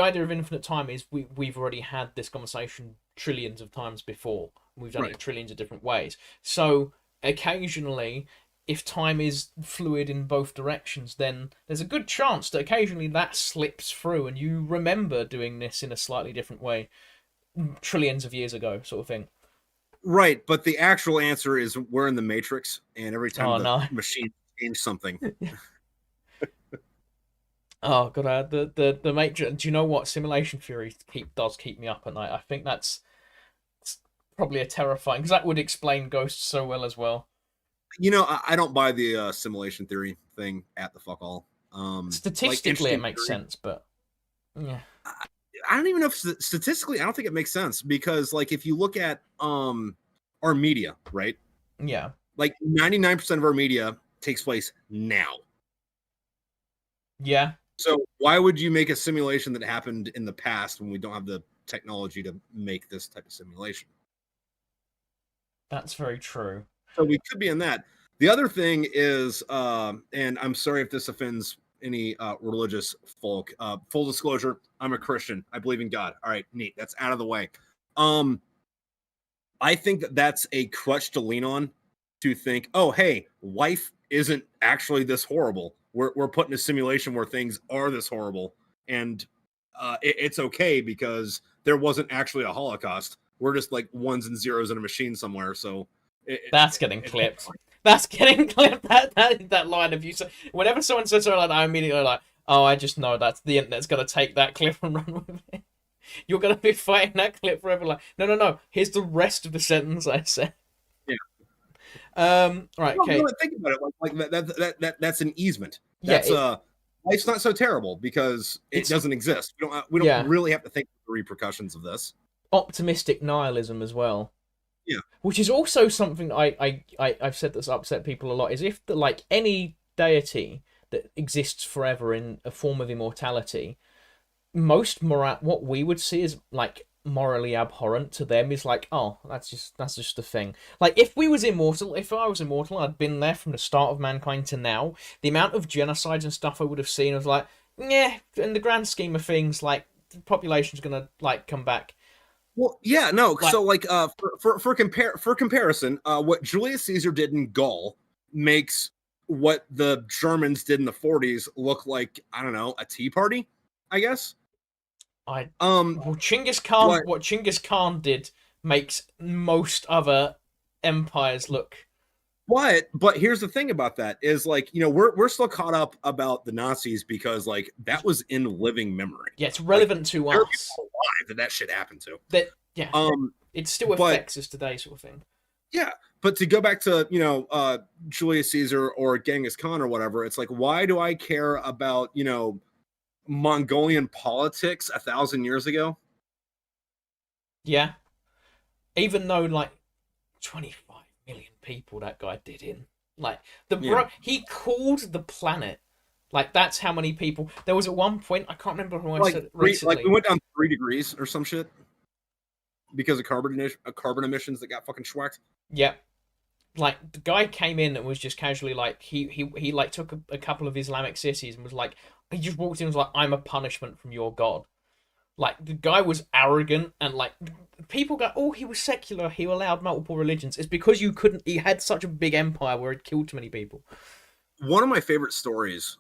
idea of infinite time is we've already had this conversation trillions of times before. We've done it in trillions of different ways. So occasionally, if time is fluid in both directions, then there's a good chance that occasionally that slips through and you remember doing this in a slightly different way trillions of years ago, sort of thing. Right, but the actual answer is we're in the Matrix, and every time machine changes something. Oh god, the Matrix. Do you know what? Simulation theory does keep me up at night. I think it's probably a terrifying, because that would explain ghosts so well as well. I don't buy the simulation theory thing at the fuck all. Statistically, it makes sense, but yeah. I don't even know if statistically, I don't think it makes sense, because like if you look at our media, right? Yeah. Like 99% of our media takes place now. Yeah, So why would you make a simulation that happened in the past when we don't have the technology to make this type of simulation? that's very true. So we could be in that. The other thing is, and I'm sorry if this offends any religious folk. Full disclosure: I'm a Christian. I believe in God. All right, neat. That's out of the way. Um, I think that that's a crutch to lean on to think, oh, hey, life isn't actually this horrible. We're put in a simulation where things are this horrible, and it's okay because there wasn't actually a Holocaust. We're just like ones and zeros in a machine somewhere. So That's getting it's clipped. That's getting clipped. That line of you. So whenever someone says something like that, I'm immediately like, oh, I just know that's the internet's gonna take that clip and run with it. You're gonna be fighting that clip forever. Like, no, no, no. Here's the rest of the sentence I said. yeah. Right. No, Okay. no, think about it. That's an easement. Yeah. That's life's not so terrible because it It's doesn't exist. We don't yeah. really have to think of the repercussions of this. Optimistic nihilism as well. Yeah. Which is also something I've said that's upset people a lot. Is if like any deity that exists forever in a form of immortality, what we would see as like morally abhorrent to them is like, oh, that's just the thing. Like if we was immortal, if I was immortal, I'd been there from the start of mankind to now. The amount of genocides and stuff I would have seen was like, yeah, in the grand scheme of things, like the population's gonna like come back. Well, yeah, no. Like So, like, for comparison, what Julius Caesar did in Gaul makes what the Germans did in the 40s look like, I don't know, a tea party, I guess. I Um, well, Chinggis Khan, what what Chinggis Khan did makes most other empires look. but here's the thing about that is like, we're still caught up about the Nazis because like that was in living memory. Yeah, it's Like relevant to there are us. people alive that shit happened to. That yeah, Um, it still but affects us today, sort of thing. yeah, but to go back to Julius Caesar or Genghis Khan or whatever, it's like, why do I care about Mongolian politics 1,000 years ago? Yeah, even though like 25 million people that guy did in like Yeah, he called the planet like that's how many people there was at one point. I can't remember who I like said it we recently. went down 3 degrees or some shit because of carbon emissions that got fucking schwacked. Yeah, like the guy came in and was just casually like he like took a couple of Islamic cities and was like he just walked in and was like I'm a punishment from your god. Like the guy was arrogant and like people go oh he was secular he allowed multiple religions. It's because you couldn't he had such a big empire where it killed too many people. One of my favorite stories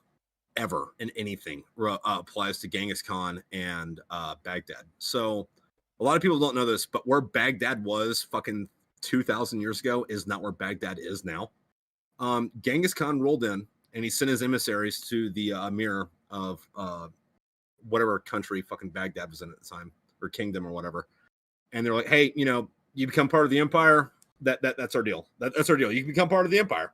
ever in anything applies to Genghis Khan and Baghdad. So a lot of people don't know this, but where Baghdad was fucking 2,000 years ago is not where Baghdad is now. Genghis Khan rolled in and he sent his emissaries to the emir of whatever country fucking Baghdad was in at the time, or kingdom or whatever. And they're like, hey, you become part of the empire. That's our deal. That's our deal. You can become part of the empire.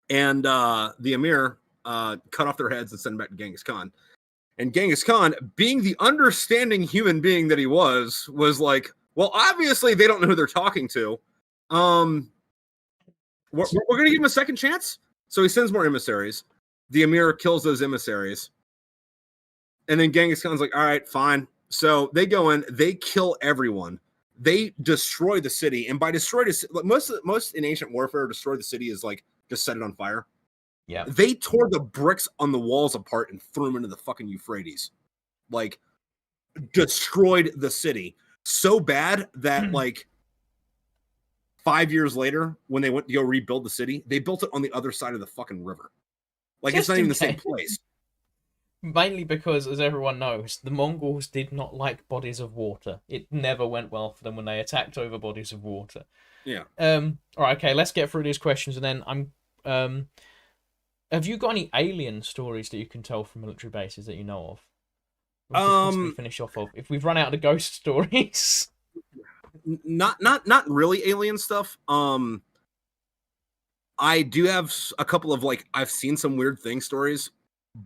And the emir cut off their heads and sent them back to Genghis Khan. And Genghis Khan, being the understanding human being that he was like, well, obviously they don't know who they're talking to. We're going to give him a second chance. So he sends more emissaries. The emir kills those emissaries. And then Genghis Khan's like, all right, fine. So they go in, they kill everyone. They destroy the city. And by destroy most in ancient warfare, destroy the city is like just set it on fire. Yeah. They tore the bricks on the walls apart and threw them into the fucking Euphrates. Like, destroyed the city so bad that like 5 years later, when they went to go rebuild the city, they built it on the other side of the fucking river. Like, it's Just not in even the same case. place. Mainly because, as everyone knows, the Mongols did not like bodies of water. It never went well for them when they attacked over bodies of water. Yeah. All right, okay, let's get through these questions, and then um. Have you got any alien stories that you can tell from military bases that you know of? We could possibly finish off of if we've run out of the ghost stories. Not really alien stuff. I do have a couple of like I've seen some weird thing stories,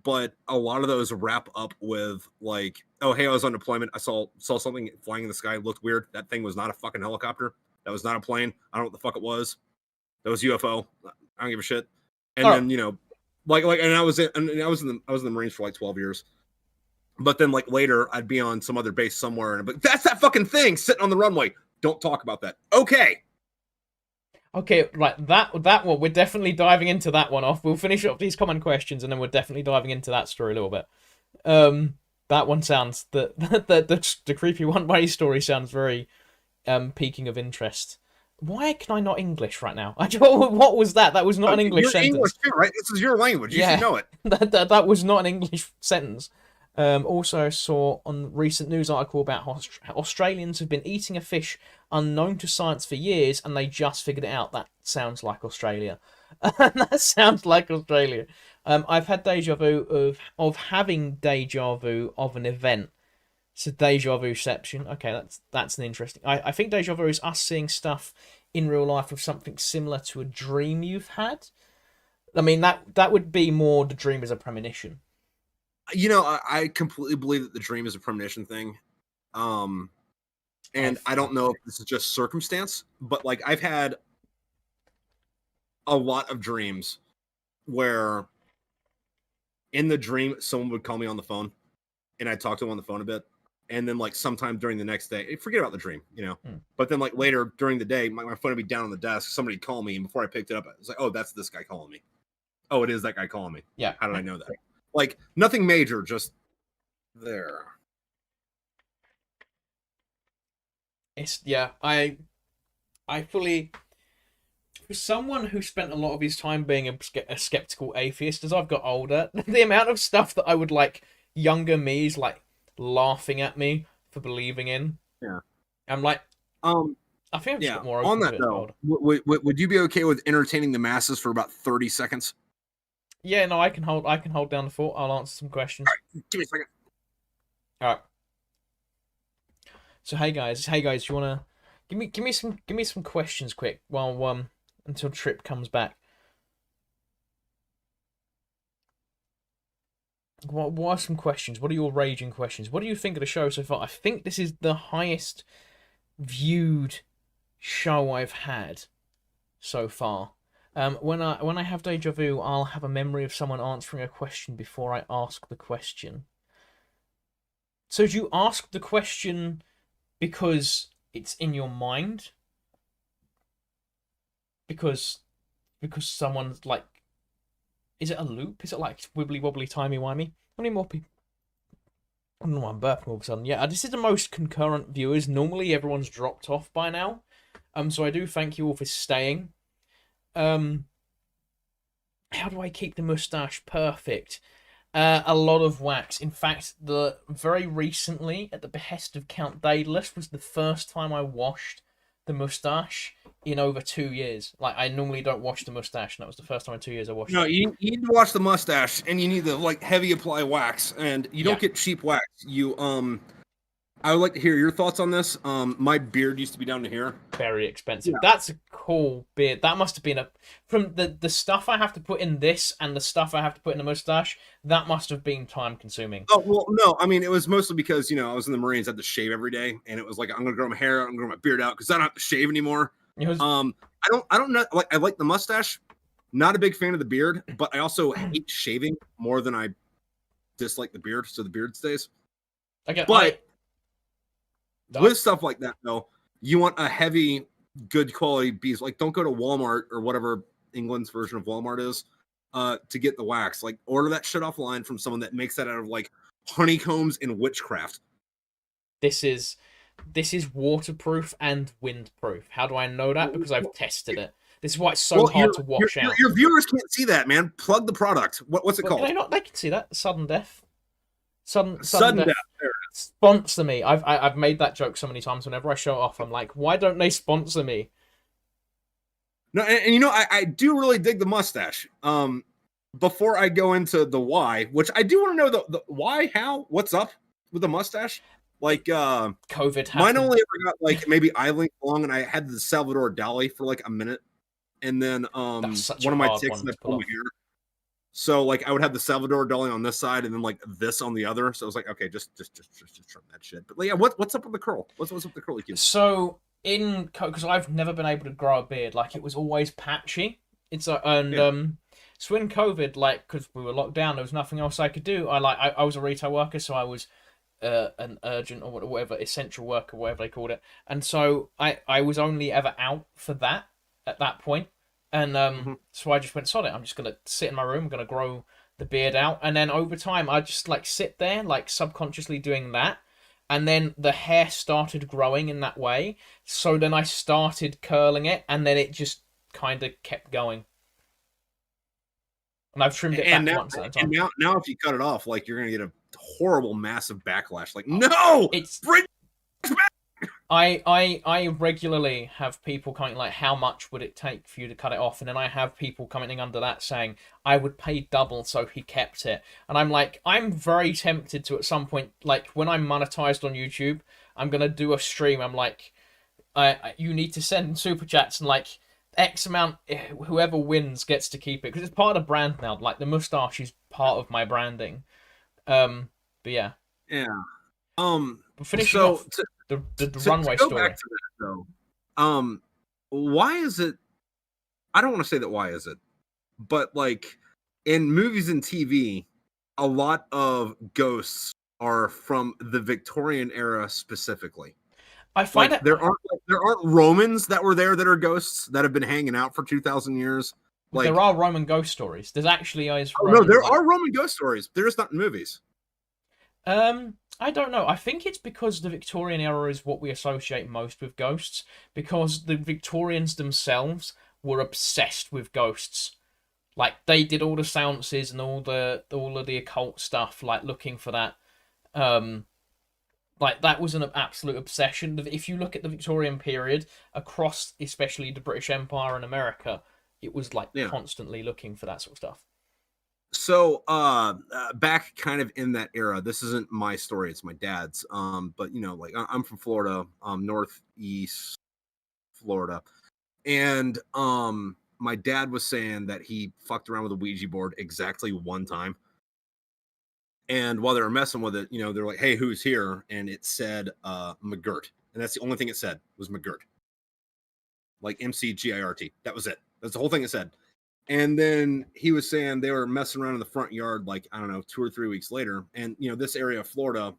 but a lot of those wrap up with like, oh hey, I was on deployment. I saw something flying in the sky. Looked weird. That thing was not a fucking helicopter. That was not a plane. I don't know what the fuck it was. That was UFO. I don't give a shit. And All right. then and I was in the Marines for like 12 years. But then like later I'd be on some other base somewhere, and but that's that fucking thing sitting on the runway. Don't talk about that. Okay. Okay, right, that one, we're definitely diving into that one off. We'll finish up these common questions, and then we're definitely diving into that story a little bit. That one sounds, the creepy one-way story sounds very piquing of interest. Why can I not English right now? What was that? That was not an English You're sentence. English too, right? This is your language. You should know it. that was not an English sentence. Also, I saw on recent news article about how Australians have been eating a fish unknown to science for years, and they just figured it out. That sounds like Australia. That sounds like Australia. I've had deja vu of having deja vu of an event. So deja vuception. Okay, that's an interesting. I think deja vu is us seeing stuff in real life of something similar to a dream you've had. I mean that would be more the dream as a premonition. You know, I completely believe that the dream is a premonition thing. And I don't know if this is just circumstance, but like I've had a lot of dreams where in the dream someone would call me on the phone and I'd talk to them on the phone a bit. And then like sometime during the next day, forget about the dream, you know. But then like later during the day, my phone would be down on the desk. Somebody'd call me, and before I picked it up, I was like, "Oh, that's this guy calling me. Oh, it is that guy calling me. Yeah. How did I know that? Like nothing major, just there." It's I fully, for someone who spent a lot of his time being a skeptical atheist as I've got older, the amount of stuff that I would like younger me's like laughing at me for believing in. Yeah. I'm like, I think I've just got more open on that to it though, would you be okay with entertaining the masses for about 30 seconds? Yeah, no, I can hold down the fort. I'll answer some questions. All right, give me a second. All right. So hey guys, you wanna give me some questions quick while until Tripp comes back. What are some questions? What are your raging questions? What do you think of the show so far? I think this is the highest viewed show I've had so far. When I have deja vu, I'll have a memory of someone answering a question before I ask the question. So do you ask the question because it's in your mind? Because someone's like, is it a loop? Is it like wibbly wobbly timey wimey? How many more people? I don't know why I'm burping all of a sudden. Yeah, this is the most concurrent viewers. Normally everyone's dropped off by now. So I do thank you all for staying. How do I keep the mustache perfect? A lot of wax. In fact, very recently, at the behest of Count Daedalus, was the first time I washed the mustache in over 2 years. Like, I normally don't wash the mustache, and that was the first time in 2 years I washed it. No, you need to wash the mustache, and you need to like heavy apply wax, and you don't get cheap wax. I would like to hear your thoughts on this. My beard used to be down to here. Very expensive. Yeah. That's a cool beard. That must have been from the stuff I have to put in this and the stuff I have to put in the mustache. That must have been time consuming. Oh well, no. I mean, it was mostly because I was in the Marines. I had to shave every day, and it was like I'm gonna grow my hair out. I'm gonna grow my beard out because I don't have to shave anymore. I don't know. Like I like the mustache. Not a big fan of the beard, but I also hate shaving more than I dislike the beard. So the beard stays. Okay, but. With stuff like that, though, you want a heavy, good quality bees. Like, don't go to Walmart or whatever England's version of Walmart is to get the wax. Like, order that shit offline from someone that makes that out of like honeycombs and witchcraft. This is waterproof and windproof. How do I know that? Because I've tested it. This is why it's so hard to wash out. Your viewers can't see that, man. Plug the product. What's it called? Can they not? They can see that. Sudden death. Sudden death. Sponsor me. I've made that joke so many times. Whenever I show it off, I'm like, why don't they sponsor me? No, and I do really dig the mustache. Before I go into the why, which I do want to know the why, how, what's up with the mustache? Like COVID happened. Mine only ever got like maybe eye length long, and I had the Salvador Dali for like a minute, and then one of my ticks and I pulled my hair. So like I would have the Salvador Dali on this side and then like this on the other. So I was like, okay, just trim that shit. But yeah, what's up with the curl? What's up with the curly cue? So because I've never been able to grow a beard, like it was always patchy. It's and Yeah. so in COVID, like, because we were locked down, there was nothing else I could do. I was a retail worker, so I was an urgent or whatever essential worker, whatever they called it, and so I was only ever out for that at that point, and Hmm. so I just went, sod it, I'm just gonna sit in my room, I'm gonna grow the beard out, and then over time I just like sit there like subconsciously doing that, and then the hair started growing in that way, so then I started curling it, and then it just kind of kept going, and I've trimmed it And back now, once at a and time. now, if you cut it off, like you're gonna get a horrible, massive backlash. Like, no, It's bring. I regularly have people commenting like, how much would it take for you to cut it off? And then I have people commenting under that saying, I would pay double so he kept it. And I'm like, I'm very tempted to at some point, like when I'm monetized on YouTube, I'm gonna do a stream. I'm like, you need to send super chats and like X amount, whoever wins gets to keep it because it's part of the brand now. Like the mustache is part of my branding. But yeah, Yeah. but finishing So off the to runway go back story. to that though, why is it? I don't want to say that. Why is it? But like in movies and TV, a lot of ghosts are from the Victorian era specifically. I find Like it. there aren't Romans that were there that are ghosts that have been hanging out for 2,000 years. There Like, are Roman ghost stories. There's actually is oh no, Roman there like are Roman ghost stories. They're just not in movies. I don't know. I think it's because the Victorian era is what we associate most with ghosts because the Victorians themselves were obsessed with ghosts. Like they did all the seances and all of the occult stuff like looking for that um like that was an absolute obsession. If you look at the Victorian period across especially the British Empire and America, it was like Yeah. constantly looking for that sort of stuff. So back kind of in that era, this isn't my story, it's my dad's. But like I'm from Florida, northeast Florida. And my dad was saying that he fucked around with a Ouija board exactly one time. And while they were messing with it, they're like, hey, who's here? And it said McGirt. And that's the only thing it said was McGirt. Like McGirt. That was it. That's the whole thing it said. And then he was saying they were messing around in the front yard, like, I don't know, 2 or 3 weeks later. And, this area of Florida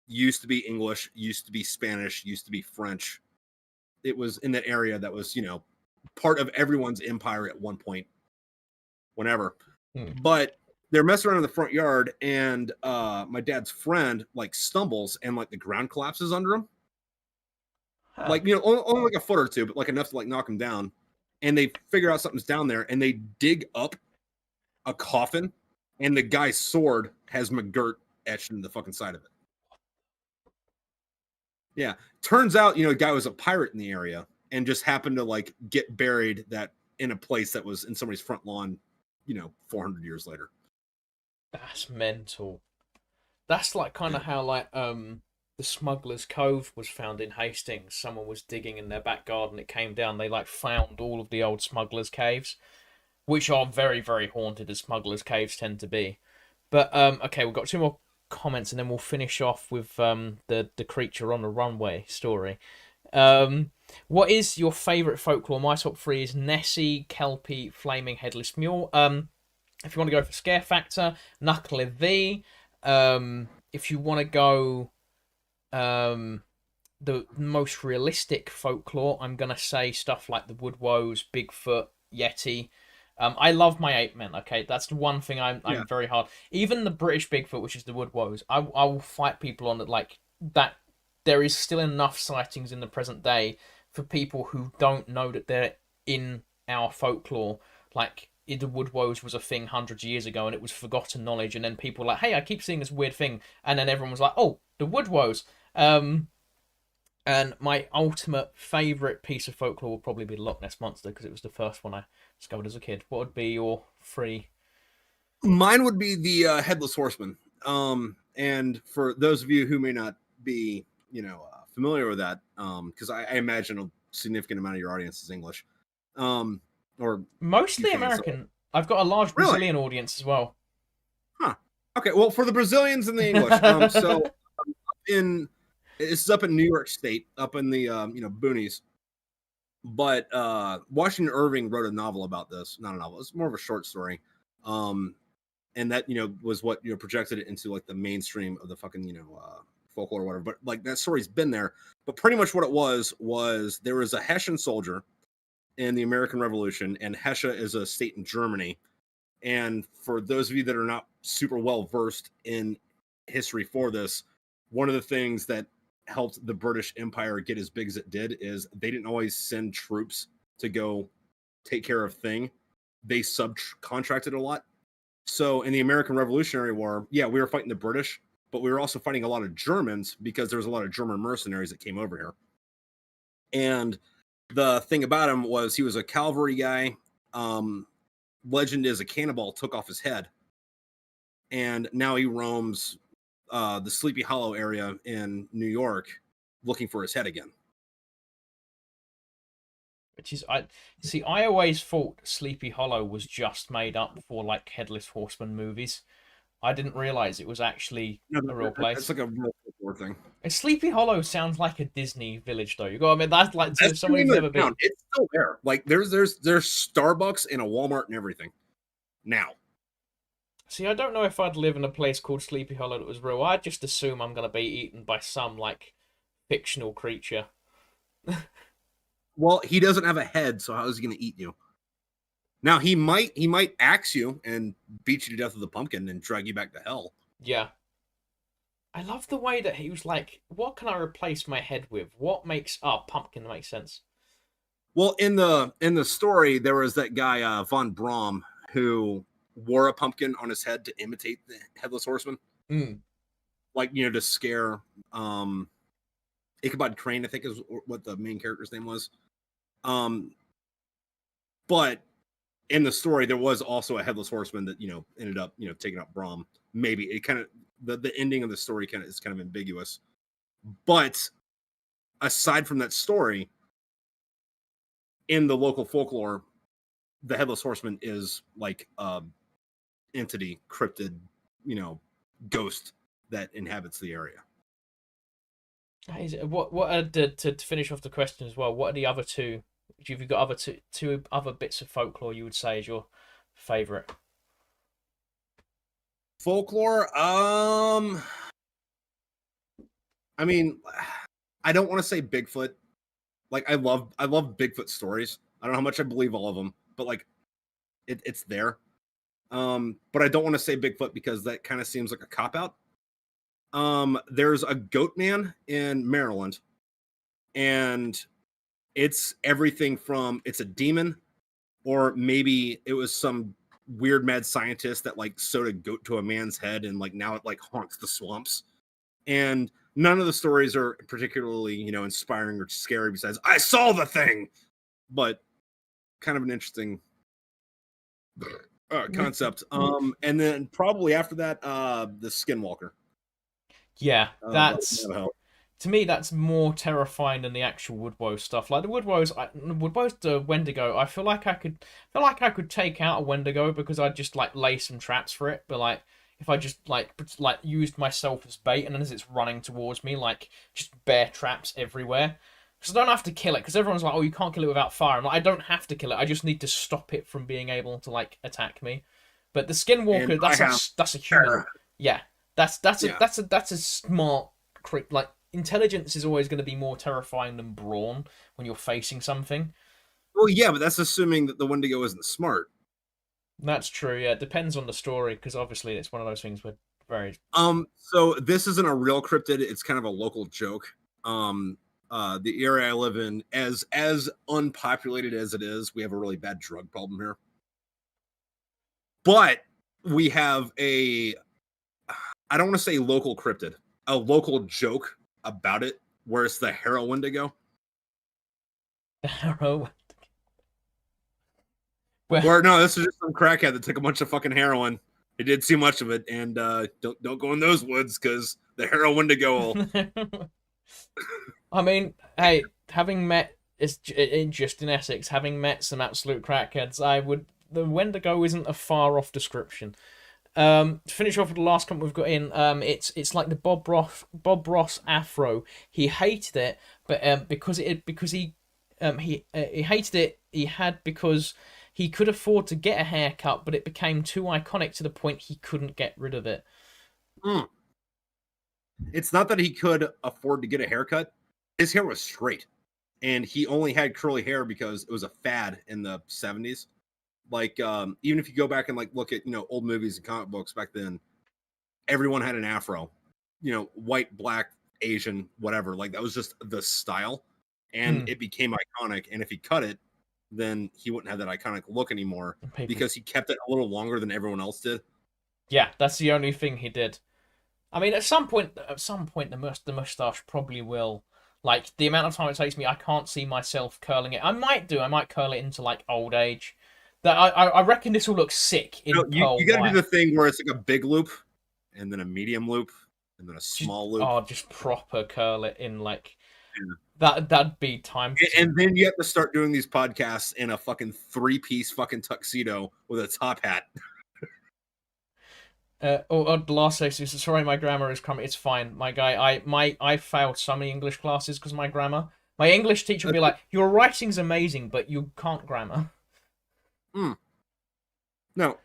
used to be English, used to be Spanish, used to be French. It was in that area that was, part of everyone's empire at one point, whenever. Hmm. But they're messing around in the front yard, and my dad's friend, like, stumbles, and, like, the ground collapses under him. Huh. Like, only like a foot or two, but, like, enough to, like, knock him down. And they figure out something's down there, and they dig up a coffin, and the guy's sword has McGirt etched in the fucking side of it. Yeah. Turns out, the guy was a pirate in the area and just happened to like get buried that in a place that was in somebody's front lawn, 400 years later. That's mental. That's like kind Yeah. of how like the Smuggler's Cove was found in Hastings. Someone was digging in their back garden. It came down. They like found all of the old smugglers' caves, which are very very haunted as smugglers' caves tend to be. But okay, we've got two more comments and then we'll finish off with the creature on the runway story. Um, what is your favourite folklore? My top three is Nessie, Kelpie, Flaming Headless Mule. If you want to go for scare factor, Knuckle V. If you want to go um, the most realistic folklore, I'm gonna say stuff like the Woodwoes, Bigfoot, Yeti. I love my ape men. Okay, that's the one thing Yeah. I'm very hard. Even the British Bigfoot, which is the Woodwoes, I will fight people on it like that. There is still enough sightings in the present day for people who don't know that they're in our folklore. Like the Woodwoes was a thing hundreds of years ago, and it was forgotten knowledge. And then people were like, "Hey, I keep seeing this weird thing," and then everyone was like, "Oh, the Woodwoes." Um, and my ultimate favourite piece of folklore will probably be the Loch Ness Monster because it was the first one I discovered as a kid. What would be your three? Mine would be the headless horseman. And for those of you who may not be, familiar with that, because I imagine a significant amount of your audience is English, or Mostly UK. So American. I've got a large really, Brazilian audience as well. huh? Okay, well, for the Brazilians and the English, so in this is up in New York State, up in the boonies. But Washington Irving wrote a novel about this. Not a novel; it's more of a short story. Um, and that was what projected it into like the mainstream of the fucking folklore or whatever. But like that story's been there. But pretty much what it was there was a Hessian soldier in the American Revolution, and Hesse is a state in Germany. And for those of you that are not super well versed in history for this, one of the things that helped the British Empire get as big as it did is they didn't always send troops to go take care of thing. They subcontracted a lot. So in the American Revolutionary War, yeah, we were fighting the British, but we were also fighting a lot of Germans because there was a lot of German mercenaries that came over here. And the thing about him was he was a cavalry guy. Legend is a cannonball took off his head, and now he roams the Sleepy Hollow area in New York looking for his head again. Which is, I always thought Sleepy Hollow was just made up for like Headless Horseman movies. I didn't realize it was actually No, a real place. it's like a real thing. And Sleepy Hollow sounds like a Disney village, though. You got, I mean, that's like to That's someone who's never been. It's still there. Like there's Starbucks and a Walmart and everything now. See, I don't know if I'd live in a place called Sleepy Hollow that was real. I'd just assume I'm gonna be eaten by some like fictional creature. Well, he doesn't have a head, so how is he going to eat you? Now he might axe you and beat you to death with a pumpkin and drag you back to hell. Yeah. I love the way that he was like, what can I replace my head with? What makes pumpkin makes sense. Well, in the story, there was that guy von Braun who wore a pumpkin on his head to imitate the headless horseman, like to scare Ichabod Crane, I think is what the main character's name was. But in the story, there was also a headless horseman that ended up taking up Braun. Maybe it kind of the ending of the story is kind of ambiguous. But aside from that story, in the local folklore, the headless horseman is like entity, cryptid, ghost that inhabits the area. What to finish off the question as well? What are the other two? Have you got other two other bits of folklore you would say is your favorite? Folklore, I mean, I don't want to say Bigfoot. Like I love Bigfoot stories. I don't know how much I believe all of them, but like it's there. But I don't want to say Bigfoot because that kind of seems like a cop out. There's a goat man in Maryland, and it's everything from it's a demon, or maybe it was some weird mad scientist that like sewed a goat to a man's head and like now it like haunts the swamps. And none of the stories are particularly inspiring or scary besides I saw the thing, but kind of an interesting concept. And then probably after that, the Skinwalker. Yeah, that's to me that's more terrifying than the actual Woodwoe stuff. Like the Woodwoe's the Wendigo. I feel like I could take out a Wendigo because I'd just like lay some traps for it. But like if I just like used myself as bait and then as it's running towards me, like just bear traps everywhere. Because I don't have to kill it. Because everyone's like, oh, you can't kill it without fire. I'm like, I don't have to kill it. I just need to stop it from being able to like attack me. But the Skinwalker, that's a human. Yeah. That's a smart like intelligence is always going to be more terrifying than brawn when you're facing something. Well, yeah, but that's assuming that the Wendigo isn't smart. That's true. Yeah, it depends on the story because obviously it's one of those things where very. So this isn't a real cryptid. It's kind of a local joke. The area I live in, as unpopulated as it is, we have a really bad drug problem here. But we have I don't want to say local cryptid, a local joke about it, where it's the Harrow Wendigo. The Harrow. Where no, this is just some crackhead that took a bunch of fucking heroin. He did too much of it, and don't go in those woods because the Harrow Wendigo will. I mean, hey, having met just in Essex, having met some absolute crackheads, the Wendigo isn't a far off description. To finish off with the last comment we've got in, it's like the Bob Ross afro. He hated it, but because he He hated it. He had because he could afford to get a haircut, but it became too iconic to the point he couldn't get rid of it. Mm. It's not that he could afford to get a haircut. His hair was straight. And he only had curly hair because it was a fad in the 70s. Like, even if you go back and like look at, old movies and comic books back then, everyone had an afro, white, black, Asian, whatever. Like that was just the style. And Hmm. it became iconic. And if he cut it, then he wouldn't have that iconic look anymore People, because he kept it a little longer than everyone else did. yeah, that's the only thing he did. I mean, at some point, the mustache probably will. Like the amount of time it takes me, I can't see myself curling it. I might do. I might curl it into like old age. That I reckon this will look sick No, in you, pearl you got to do white. the thing where it's like a big loop and then a medium loop and then a Just small loop. oh, just proper curl it in like Yeah. that. That'd be time And consuming. then you have to start doing these podcasts in a fucking 3-piece fucking tuxedo with a top hat. The last day, sorry, my grammar is crummy. It's fine, my guy. I failed so many English classes because my grammar. My English teacher would be like, "Your writing's amazing, but you can't grammar." Mm. No,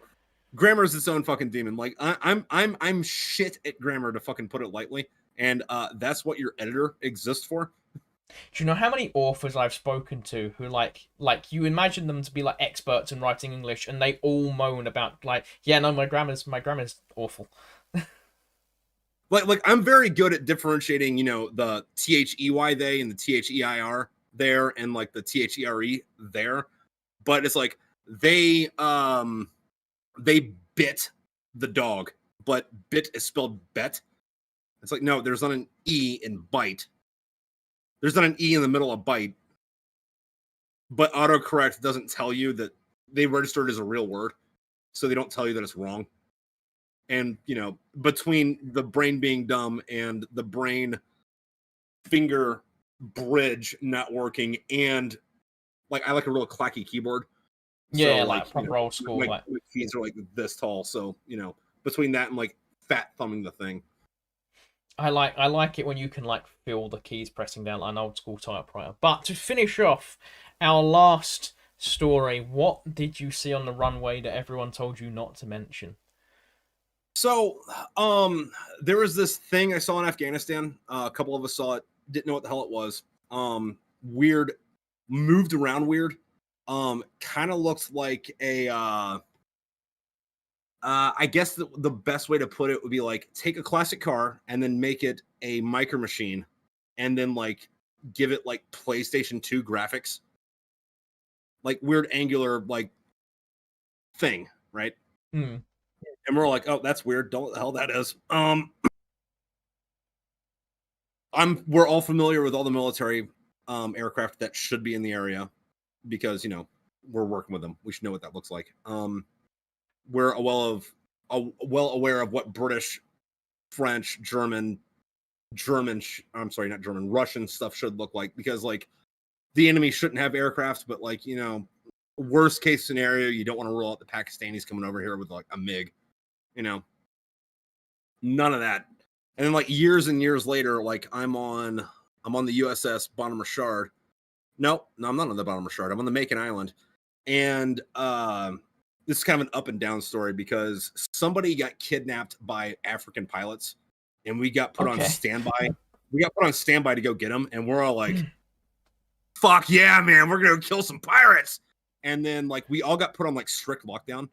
grammar is its own fucking demon. Like I'm shit at grammar, to fucking put it lightly, and that's what your editor exists for. Do you know how many authors I've spoken to who like you imagine them to be like experts in writing English, and they all moan about like, yeah, no, my grammar's awful. Like I'm very good at differentiating, the they they and the their there and like the there there, but it's like they bit the dog, but bit is spelled bet. It's like, no, there's not an E in bite. There's not an E in the middle of bite, but autocorrect doesn't tell you that they registered as a real word. So they don't tell you that it's wrong. And, between the brain being dumb and the brain finger bridge not working, and like I like a real clacky keyboard. So Yeah, like like, proper old school. my Like keys are like this tall. So, between that and like fat thumbing the thing. I like it when you can like feel the keys pressing down like an old school typewriter. But to finish off our last story, what did you see on the runway that everyone told you not to mention? So, there was this thing I saw in Afghanistan. A couple of us saw it, didn't know what the hell it was. Weird, moved around weird. Kind of looks like a. I guess the best way to put it would be like take a classic car and then make it a micro machine, and then like give it like PlayStation 2 graphics, like weird angular like thing, right? Hmm. And we're like, oh, that's weird. Don't know what the hell that is. We're all familiar with all the military aircraft that should be in the area because we're working with them. We should know what that looks like. We're well aware of what British, French, I'm sorry, not German, Russian stuff should look like, because like the enemy shouldn't have aircrafts, but like worst case scenario, you don't want to rule out the Pakistanis coming over here with like a MiG, none of that. And then like years and years later, like I'm on the USS Bonhomme Richard. No, I'm not on the Bonhomme Richard. I'm on the Macon Island. And this is kind of an up and down story because somebody got kidnapped by African pilots and we got put on Okay. standby. We got put on standby to go get them. And we're all like, fuck yeah, man, we're going to kill some pirates. And then like we all got put on like strict lockdown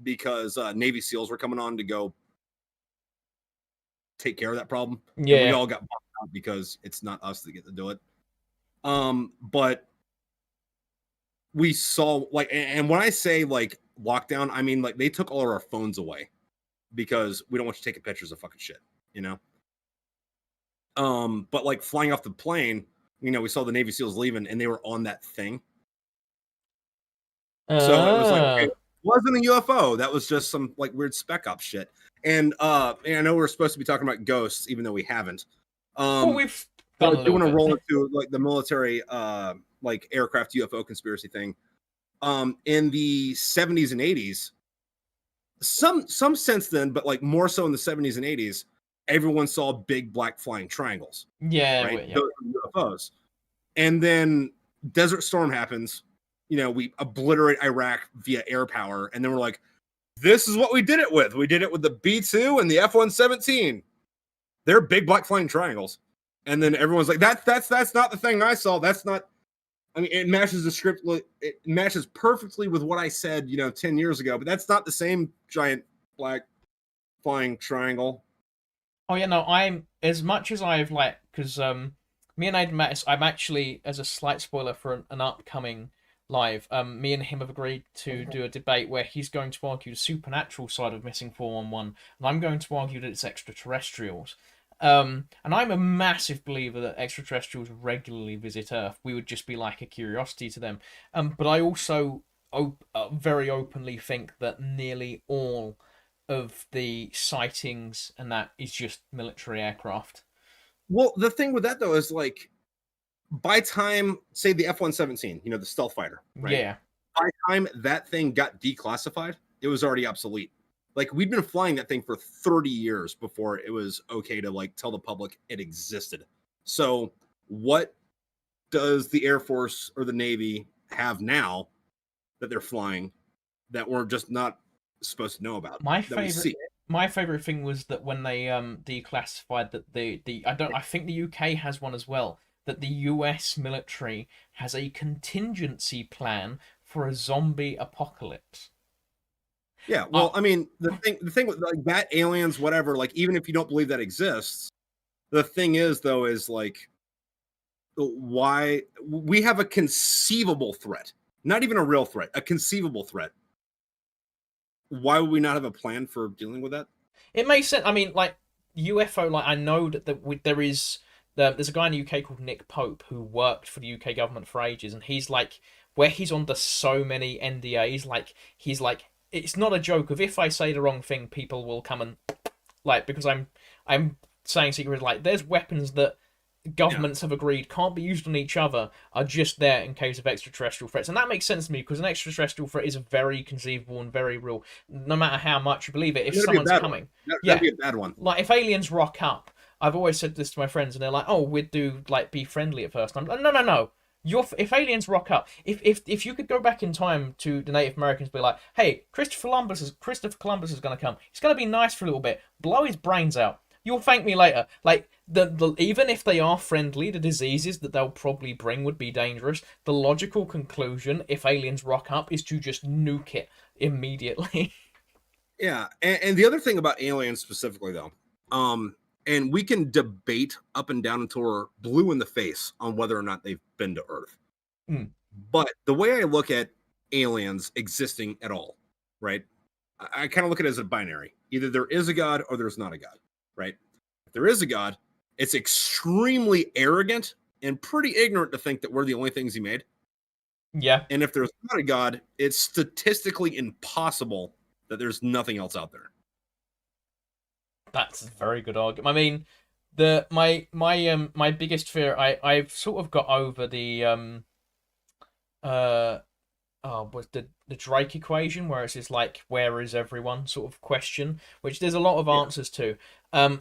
because Navy SEALs were coming on to go take care of that problem. And we Yeah. all got bumped out because it's not us that get to do it. But we saw like, and when I say like lockdown, I mean like they took all of our phones away because we don't want you taking pictures of fucking shit, but like flying off the plane, we saw the Navy SEALs leaving and they were on that thing. So it was like, okay, Uh, it wasn't a UFO. That was just some like weird spec op shit. And I know we're supposed to be talking about ghosts, even though we haven't. well, Um, we've but done I a do little want to bit. roll into like the military, like aircraft UFO conspiracy thing. In the 70s and 80s, some since then, but like more so in the 70s and 80s, everyone saw big black flying triangles, Yeah, right? yeah. Those were UFOs. And then Desert Storm happens. You know, we obliterate Iraq via air power, and then we're like, this is what we did it with. We did it with the B-2 and the F-117. They're big black flying triangles. And then everyone's like, that's not the thing I saw. That's not. I mean, it matches the script. It matches perfectly with what I said, 10 years ago. But that's not the same giant black flying triangle. Oh yeah, no, I'm as much as I've because me and Aiden Mattis, I'm actually, as a slight spoiler for an upcoming live, me and him have agreed to do a debate where he's going to argue the supernatural side of Missing 411, and I'm going to argue that it's extraterrestrials. And I'm a massive believer that extraterrestrials regularly visit Earth. We would just be like a curiosity to them. But I also very openly think that nearly all of the sightings and that is just military aircraft. Well, the thing with that, though, is like, by time, say the F-117, the stealth fighter, right? Yeah. By time that thing got declassified, it was already obsolete. Like, we'd been flying that thing for 30 years before it was okay to, like, tell the public it existed. So what does the Air Force or the Navy have now that they're flying that we're just not supposed to know about? My that we favorite see? my favorite thing was that when they declassified that I think the UK has one as well, that the US military has a contingency plan for a zombie apocalypse. Yeah, well, I mean, the thing with like that, aliens, whatever, like, even if you don't believe that exists, the thing is, though, is like, why we have a conceivable threat, not even a real threat, a conceivable threat. Why would we not have a plan for dealing with that? It makes sense. I mean, like UFO, like I know that there's a guy in the UK called Nick Pope who worked for the UK government for ages, and he's like, where he's under so many NDAs, like he's like, it's not a joke of if I say the wrong thing, people will come and like, because I'm saying secret, like there's weapons that governments have agreed can't be used on each other, are just there in case of extraterrestrial threats. And that makes sense to me because an extraterrestrial threat is very conceivable and very real, no matter how much you believe it. If someone's coming, that'd be a bad one. like if aliens rock up, I've always said this to my friends, and they're like, "Oh, we'd do like be friendly at first." And I'm like, no. If aliens rock up, if you could go back in time to the Native Americans, be like, "Hey, Christopher Columbus is going to come. He's going to be nice for a little bit, blow his brains out. You'll thank me later." Like even if they are friendly, the diseases that they'll probably bring would be dangerous. The logical conclusion, if aliens rock up, is to just nuke it immediately. Yeah, and the other thing about aliens specifically, though, and we can debate up and down until we're blue in the face on whether or not they've been to Earth. Mm. But the way I look at aliens existing at all, right? I kind of look at it as a binary. Either there is a God or there's not a God, right? If there is a God, it's extremely arrogant and pretty ignorant to think that we're the only things he made. Yeah. And if there's not a God, it's statistically impossible that there's nothing else out there. That's a very good argument. I mean, my biggest fear, I've sort of got over the uh was the Drake equation, where it's just like where is everyone sort of question, which there's a lot of answers to.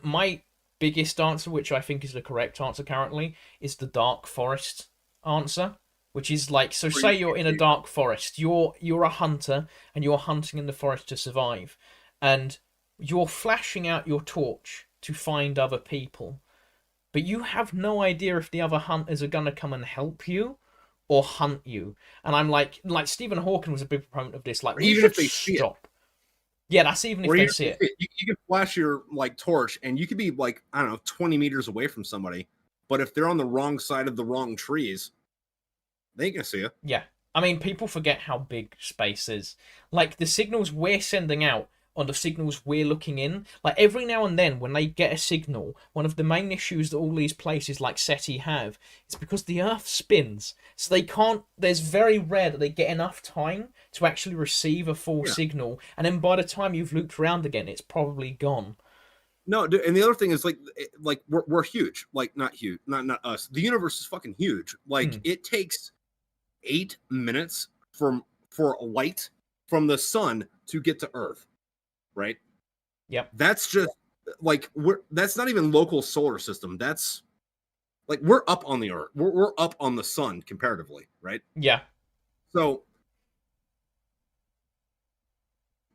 My biggest answer, which I think is the correct answer currently, is the dark forest answer, which is like, so say you're in a dark forest, you're a hunter and you're hunting in the forest to survive, and you're flashing out your torch to find other people, but you have no idea if the other hunters are gonna come and help you or hunt you. And I'm like Stephen Hawking was a big proponent of this. Like, we even should if they see stop. Yeah, that's even if they see it. You can flash your like torch, and you could be like, I don't know, 20 meters away from somebody, but if they're on the wrong side of the wrong trees, they ain't gonna see you. Yeah. I mean, people forget how big space is. Like, the signals we're sending out on the signals we're looking in. Like, every now and then, when they get a signal, one of the main issues that all these places like SETI have is because the Earth spins. So they can't, there's very rare that they get enough time to actually receive a full signal. And then by the time you've looped around again, it's probably gone. No, dude, and the other thing is like we're huge. Like, not huge, not us. The universe is fucking huge. Like, it takes 8 minutes for light from the sun to get to Earth, right? Yep. That's just like that's not even local solar system. That's like we're up on the Earth. We're up on the sun comparatively, right? Yeah. So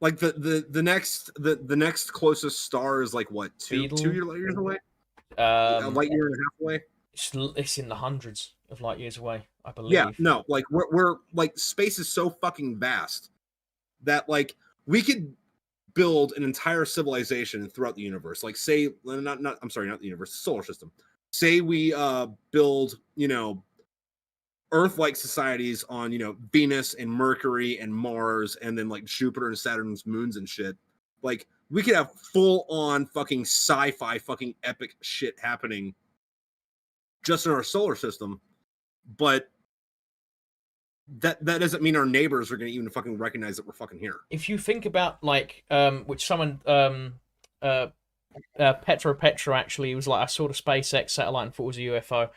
like the next closest star is like what, two Beetle. years away? A Um, light year and a half away? it's in the hundreds of light years away, I Yeah, believe. no, like we're like space is so fucking vast that like we could build an entire civilization throughout the universe. Like say not I'm sorry, not the universe, the solar system. Say we build, Earth-like societies on, Venus and Mercury and Mars and then like Jupiter and Saturn's moons and shit. Like we could have full-on fucking sci-fi fucking epic shit happening just in our solar system, but that doesn't mean our neighbors are going to even fucking recognize that we're fucking here. If you think about like which someone uh Petra actually was like, I saw the SpaceX satellite and thought it was a UFO.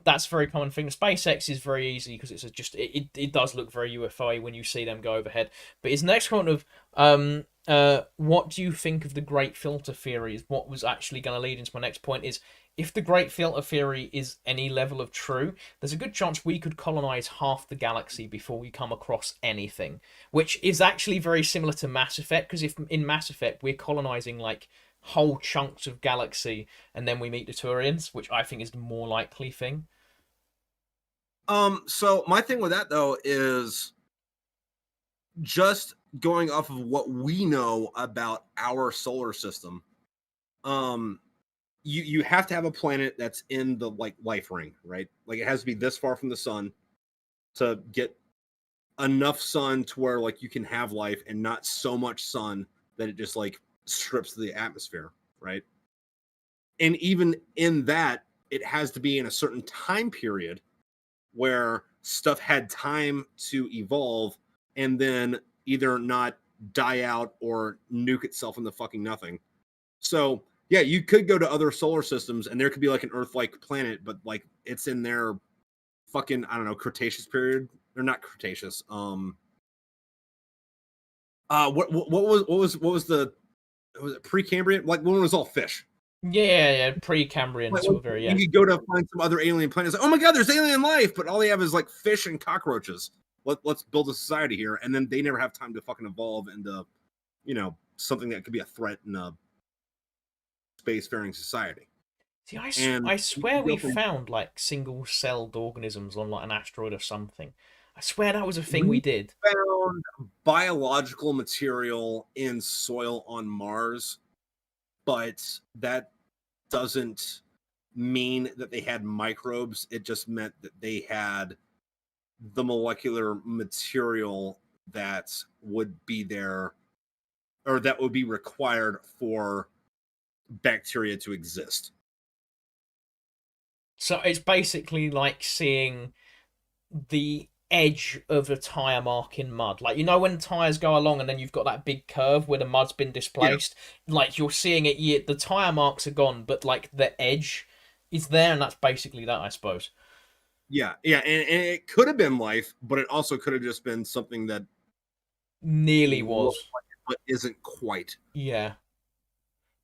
That's a very common thing. SpaceX is very easy because it's just it does look very UFO when you see them go overhead. But his next comment of what do you think of the Great Filter Theory is what was actually going to lead into my next point is if the Great Filter Theory is any level of true, there's a good chance we could colonize half the galaxy before we come across anything, which is actually very similar to Mass Effect because if in Mass Effect we're colonizing like whole chunks of galaxy and then we meet the Turians, which I think is the more likely thing. So my thing with that though is just going off of what we know about our solar system. Um, you have to have a planet that's in the like life ring, right? Like it has to be this far from the sun to get enough sun to where like you can have life and not so much sun that it just like strips the atmosphere, right? And even in that, it has to be in a certain time period where stuff had time to evolve and then either not die out or nuke itself in the fucking nothing. So yeah, you could go to other solar systems and there could be like an Earth-like planet, but like it's in their fucking, I don't know, Cretaceous period. They're not Cretaceous. What was the, was it Precambrian? Like when it was all fish. Yeah, Pre-Cambrian Like, sort of area. you Yeah. could go to find some other alien planets. Like, oh my god, there's alien life, but all they have is like fish and cockroaches. Let's build a society here, and then they never have time to fucking evolve into, something that could be a threat in a spacefaring society. See, And I you swear can we go from found like single-celled organisms on like an asteroid or something. I swear that was a thing we we did. found biological material in soil on Mars, but that doesn't mean that they had microbes. It just meant that they had the molecular material that would be there or that would be required for bacteria to exist. So it's basically like seeing the edge of a tire mark in mud. Like when tires go along and then you've got that big curve where the mud's been Yeah, displaced. Like you're seeing it. Yeah, the tire marks are gone, but like the edge is there, and that's basically that, I suppose. yeah, and it could have been life, but it also could have just been something that Nearly looks was. like it, but isn't quite. Yeah.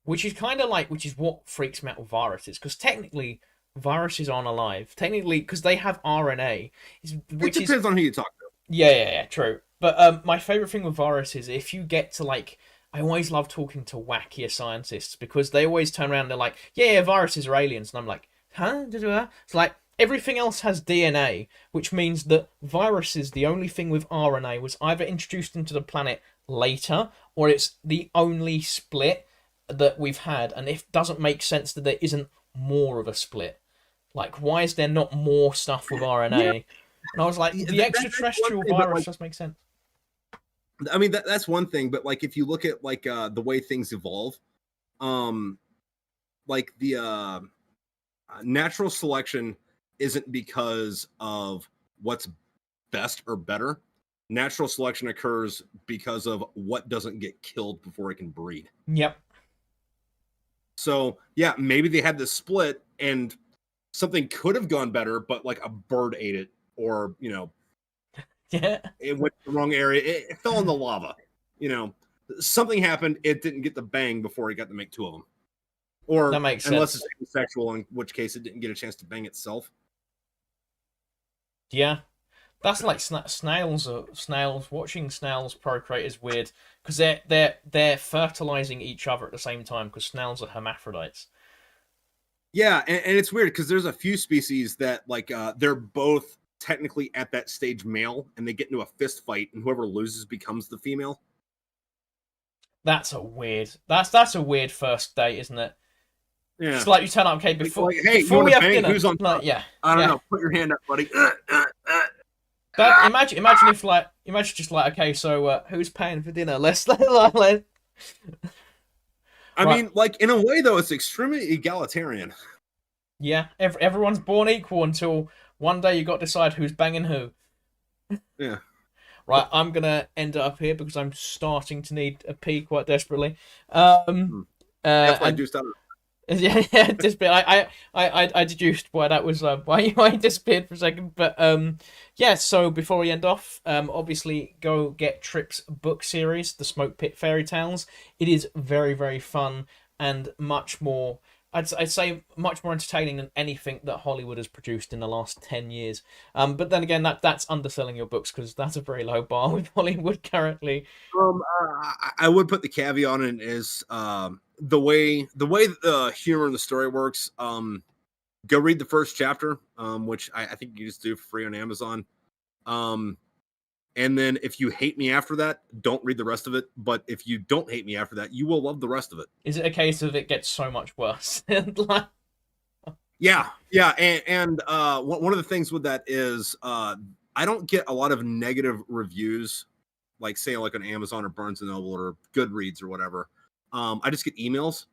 Which is kind of like, which is what freaks me out with viruses, because technically viruses aren't alive. Technically, because they have RNA, It which is depends on who you talk to. yeah, true. But my favorite thing with viruses, if you get to like, I always love talking to wackier scientists because they always turn around and they're like, yeah, viruses are aliens, and I'm like, huh? It's like everything else has DNA, which means that viruses, the only thing with RNA, was either introduced into the planet later or it's the only split that we've had, and it doesn't make sense that there isn't more of a split. Like, why is there not more stuff with Yeah, RNA? And I was like, the that's one extraterrestrial thing, but virus like, does make sense. I mean, that's one thing, but like, if you look at like the way things evolve, um, like the natural selection isn't because of what's best or better. Natural selection occurs because of what doesn't get killed before it can breed. Yep. So yeah, maybe they had this split and something could have gone better, but like a bird ate it, or Yeah. it went to the wrong area. It fell in the lava. You know, something happened. It didn't get the bang before it got to make two of them. or That makes unless sense. it's asexual, in which case it didn't get a chance to bang itself. Yeah. That's like snails. Snails watching snails procreate is weird because they're fertilizing each other at the same time because snails are hermaphrodites. Yeah, and it's weird because there's a few species that like they're both technically at that stage male, and they get into a fist fight, and whoever loses becomes the female. That's a weird. That's a weird first date, isn't it? Yeah, It's like you turn up, okay, before like hey, you before want we to have bang? dinner. Who's on Like, top? yeah, I don't yeah. know. Put your hand up, buddy. That imagine if like imagine just like okay, so who's paying for dinner? Let's let I right. mean, like in a way though, it's extremely egalitarian. Yeah, everyone's born equal until one day you got to decide who's banging who. Yeah, Right, I'm gonna end it up here because I'm starting to need a pee quite desperately. Um, Hmm. That's why I and do stuff. yeah, yeah, disappeared. I deduced why that was why he disappeared for a second. But yeah. So before we end off, obviously go get Tripp's book series, the Smokepit Fairy Tales. It is very fun and much more. I'd say much more entertaining than anything that Hollywood has produced in the last 10 years. But then again, that's underselling your books because that's a very low bar with Hollywood currently. I would put the caveat on it is the way the humor in the story works. Go read the first chapter, which I think you just do for free on Amazon. Um, and then if you hate me after that, don't read the rest of it. But if you don't hate me after that, you will love the rest of it. Is it a case of it gets so much worse? Like, Yeah, and one of the things with that is I don't get a lot of negative reviews, like say like on Amazon or Barnes and Noble or Goodreads or whatever. I just get emails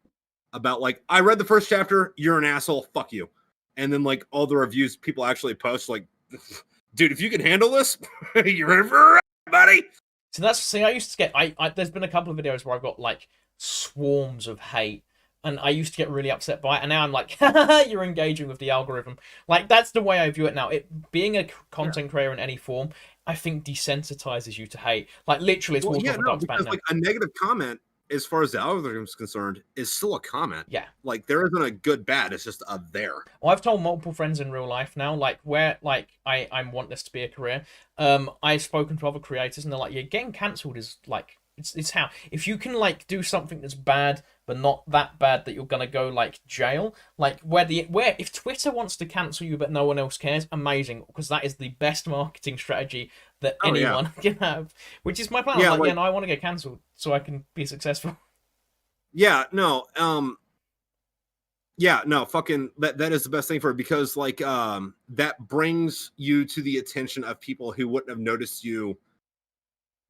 about like I read the first chapter, you're an asshole, fuck you, and then like all the reviews people actually post like, dude, if you can handle this, you're in for it, buddy. so that's see, I used to get there's been a couple of videos where I've got like swarms of hate, and I used to get really upset by it, and now I'm like, you're engaging with the algorithm. Like that's the way I view it now. It being a content creator in any form, I think desensitizes you to hate. Like literally, it's Well, water yeah, off a no, duck's back because now. like a negative comment, as far as the algorithm is concerned, is still a comment. Yeah. Like there isn't a good bad; it's just a there. Well, I've told multiple friends in real life now, like where like I want this to be a career. I've spoken to other creators and they're like, yeah, getting cancelled is like it's how if you can like do something that's bad but not that bad that you're gonna go like jail, like where if Twitter wants to cancel you but no one else cares, amazing because that is the best marketing strategy that Oh yeah, anyone can have. Which is my plan. I'm yeah, like, yeah, like no, I want to get cancelled so I can be successful. yeah, no, yeah, no, fucking that is the best thing for it because like that brings you to the attention of people who wouldn't have noticed you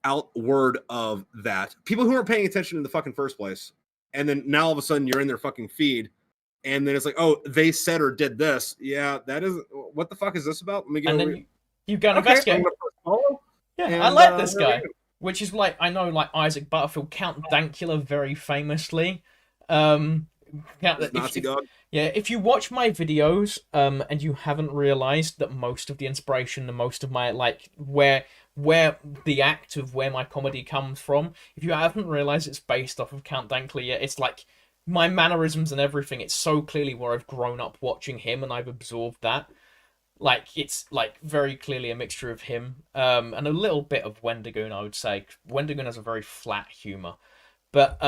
outward of that. People who aren't paying attention in the fucking first place. And then now all of a sudden you're in their fucking feed. And then it's like, oh, they said or did this. Yeah, that is what the fuck is this about? Let me And go. then you go and Okay, I'm investigate. gonna press follow. Yeah, I And like this there we guy. go. Which is like I know like Isaac Butterfield, Count Dankula very famously. Um This Nazi if dog. yeah, if you watch my videos and you haven't realized that most of the inspiration and most of my like where the act of where my comedy comes from, if you haven't realized it's based off of Count Dankula yet, it's like my mannerisms and everything, it's so clearly where I've grown up watching him and I've absorbed that. Like it's like very clearly a mixture of him and a little bit of Wendigoon, I would say. Wendigoon has a very flat humor. But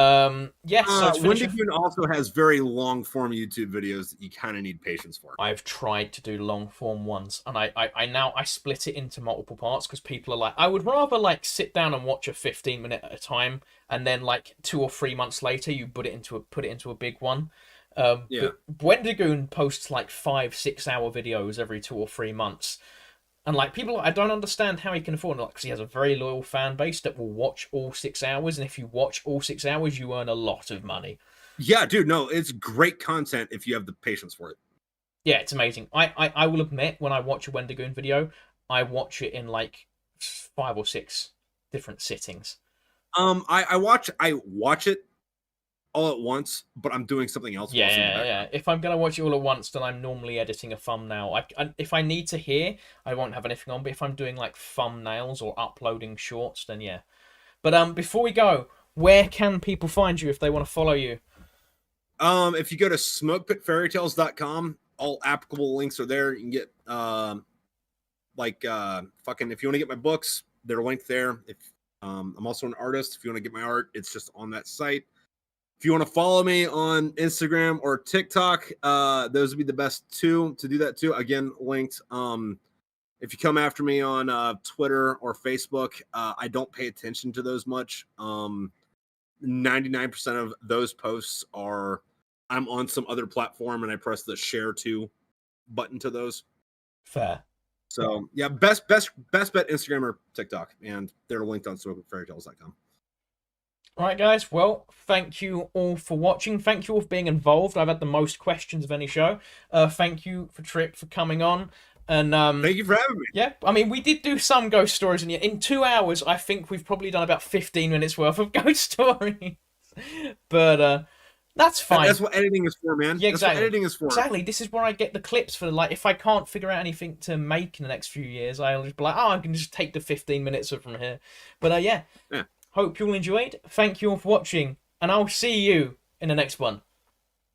yes, so to finish off, Wendigoon also has very long form YouTube videos that you kind of need patience for. I've tried to do long form ones, and I now I split it into multiple parts because people are like, I would rather like sit down and watch a 15-minute at a time, and then like 2 or 3 months later you put it into a big one. Yeah. But Wendigoon posts like 5-6 hour videos every 2 or 3 months, and like people, I don't understand how he can afford it because he has a very loyal fan base that will watch all 6 hours, and if you watch all 6 hours, you earn a lot of money. Yeah, dude, no, it's great content if you have the patience for it. Yeah, it's amazing. I will admit, when I watch a Wendigoon video, I watch it in like 5 or 6 different sittings. I watch it all at once, but I'm doing something else while Yeah, it's in the yeah, background. yeah. If I'm gonna watch it all at once, then I'm normally editing a thumbnail. If I need to hear, I won't have anything on. But if I'm doing like thumbnails or uploading shorts, then yeah. But before we go, where can people find you if they want to follow you? If you go to smokepitfairytales.com, all applicable links are there. You can get fucking, if you want to get my books, they're linked there. If I'm also an artist, if you want to get my art, it's just on that site. If you want to follow me on Instagram or TikTok, those would be the best two to do that too. Again, linked. If you come after me on Twitter or Facebook, I don't pay attention to those much. 99% of those posts are I'm on some other platform and I press the share to button to those. Fair. So yeah, best bet Instagram or TikTok, and they're linked on smokepitfairytales.com. All right, guys. Well, thank you all for watching. Thank you all for being involved. I've had the most questions of any show. Thank you for Tripp for coming on. And thank you for having me. Yeah, I mean, we did do some ghost stories in 2 hours. I think we've probably done about 15 minutes worth of ghost stories. But that's fine. That's what editing is for, man. Yeah, exactly. That's what editing is for. Exactly. This is where I get the clips for, like, if I can't figure out anything to make in the next few years, I'll just be like, oh, I can just take the 15 minutes from here. But yeah. Hope you all enjoyed. Thank you all for watching, and I'll see you in the next one.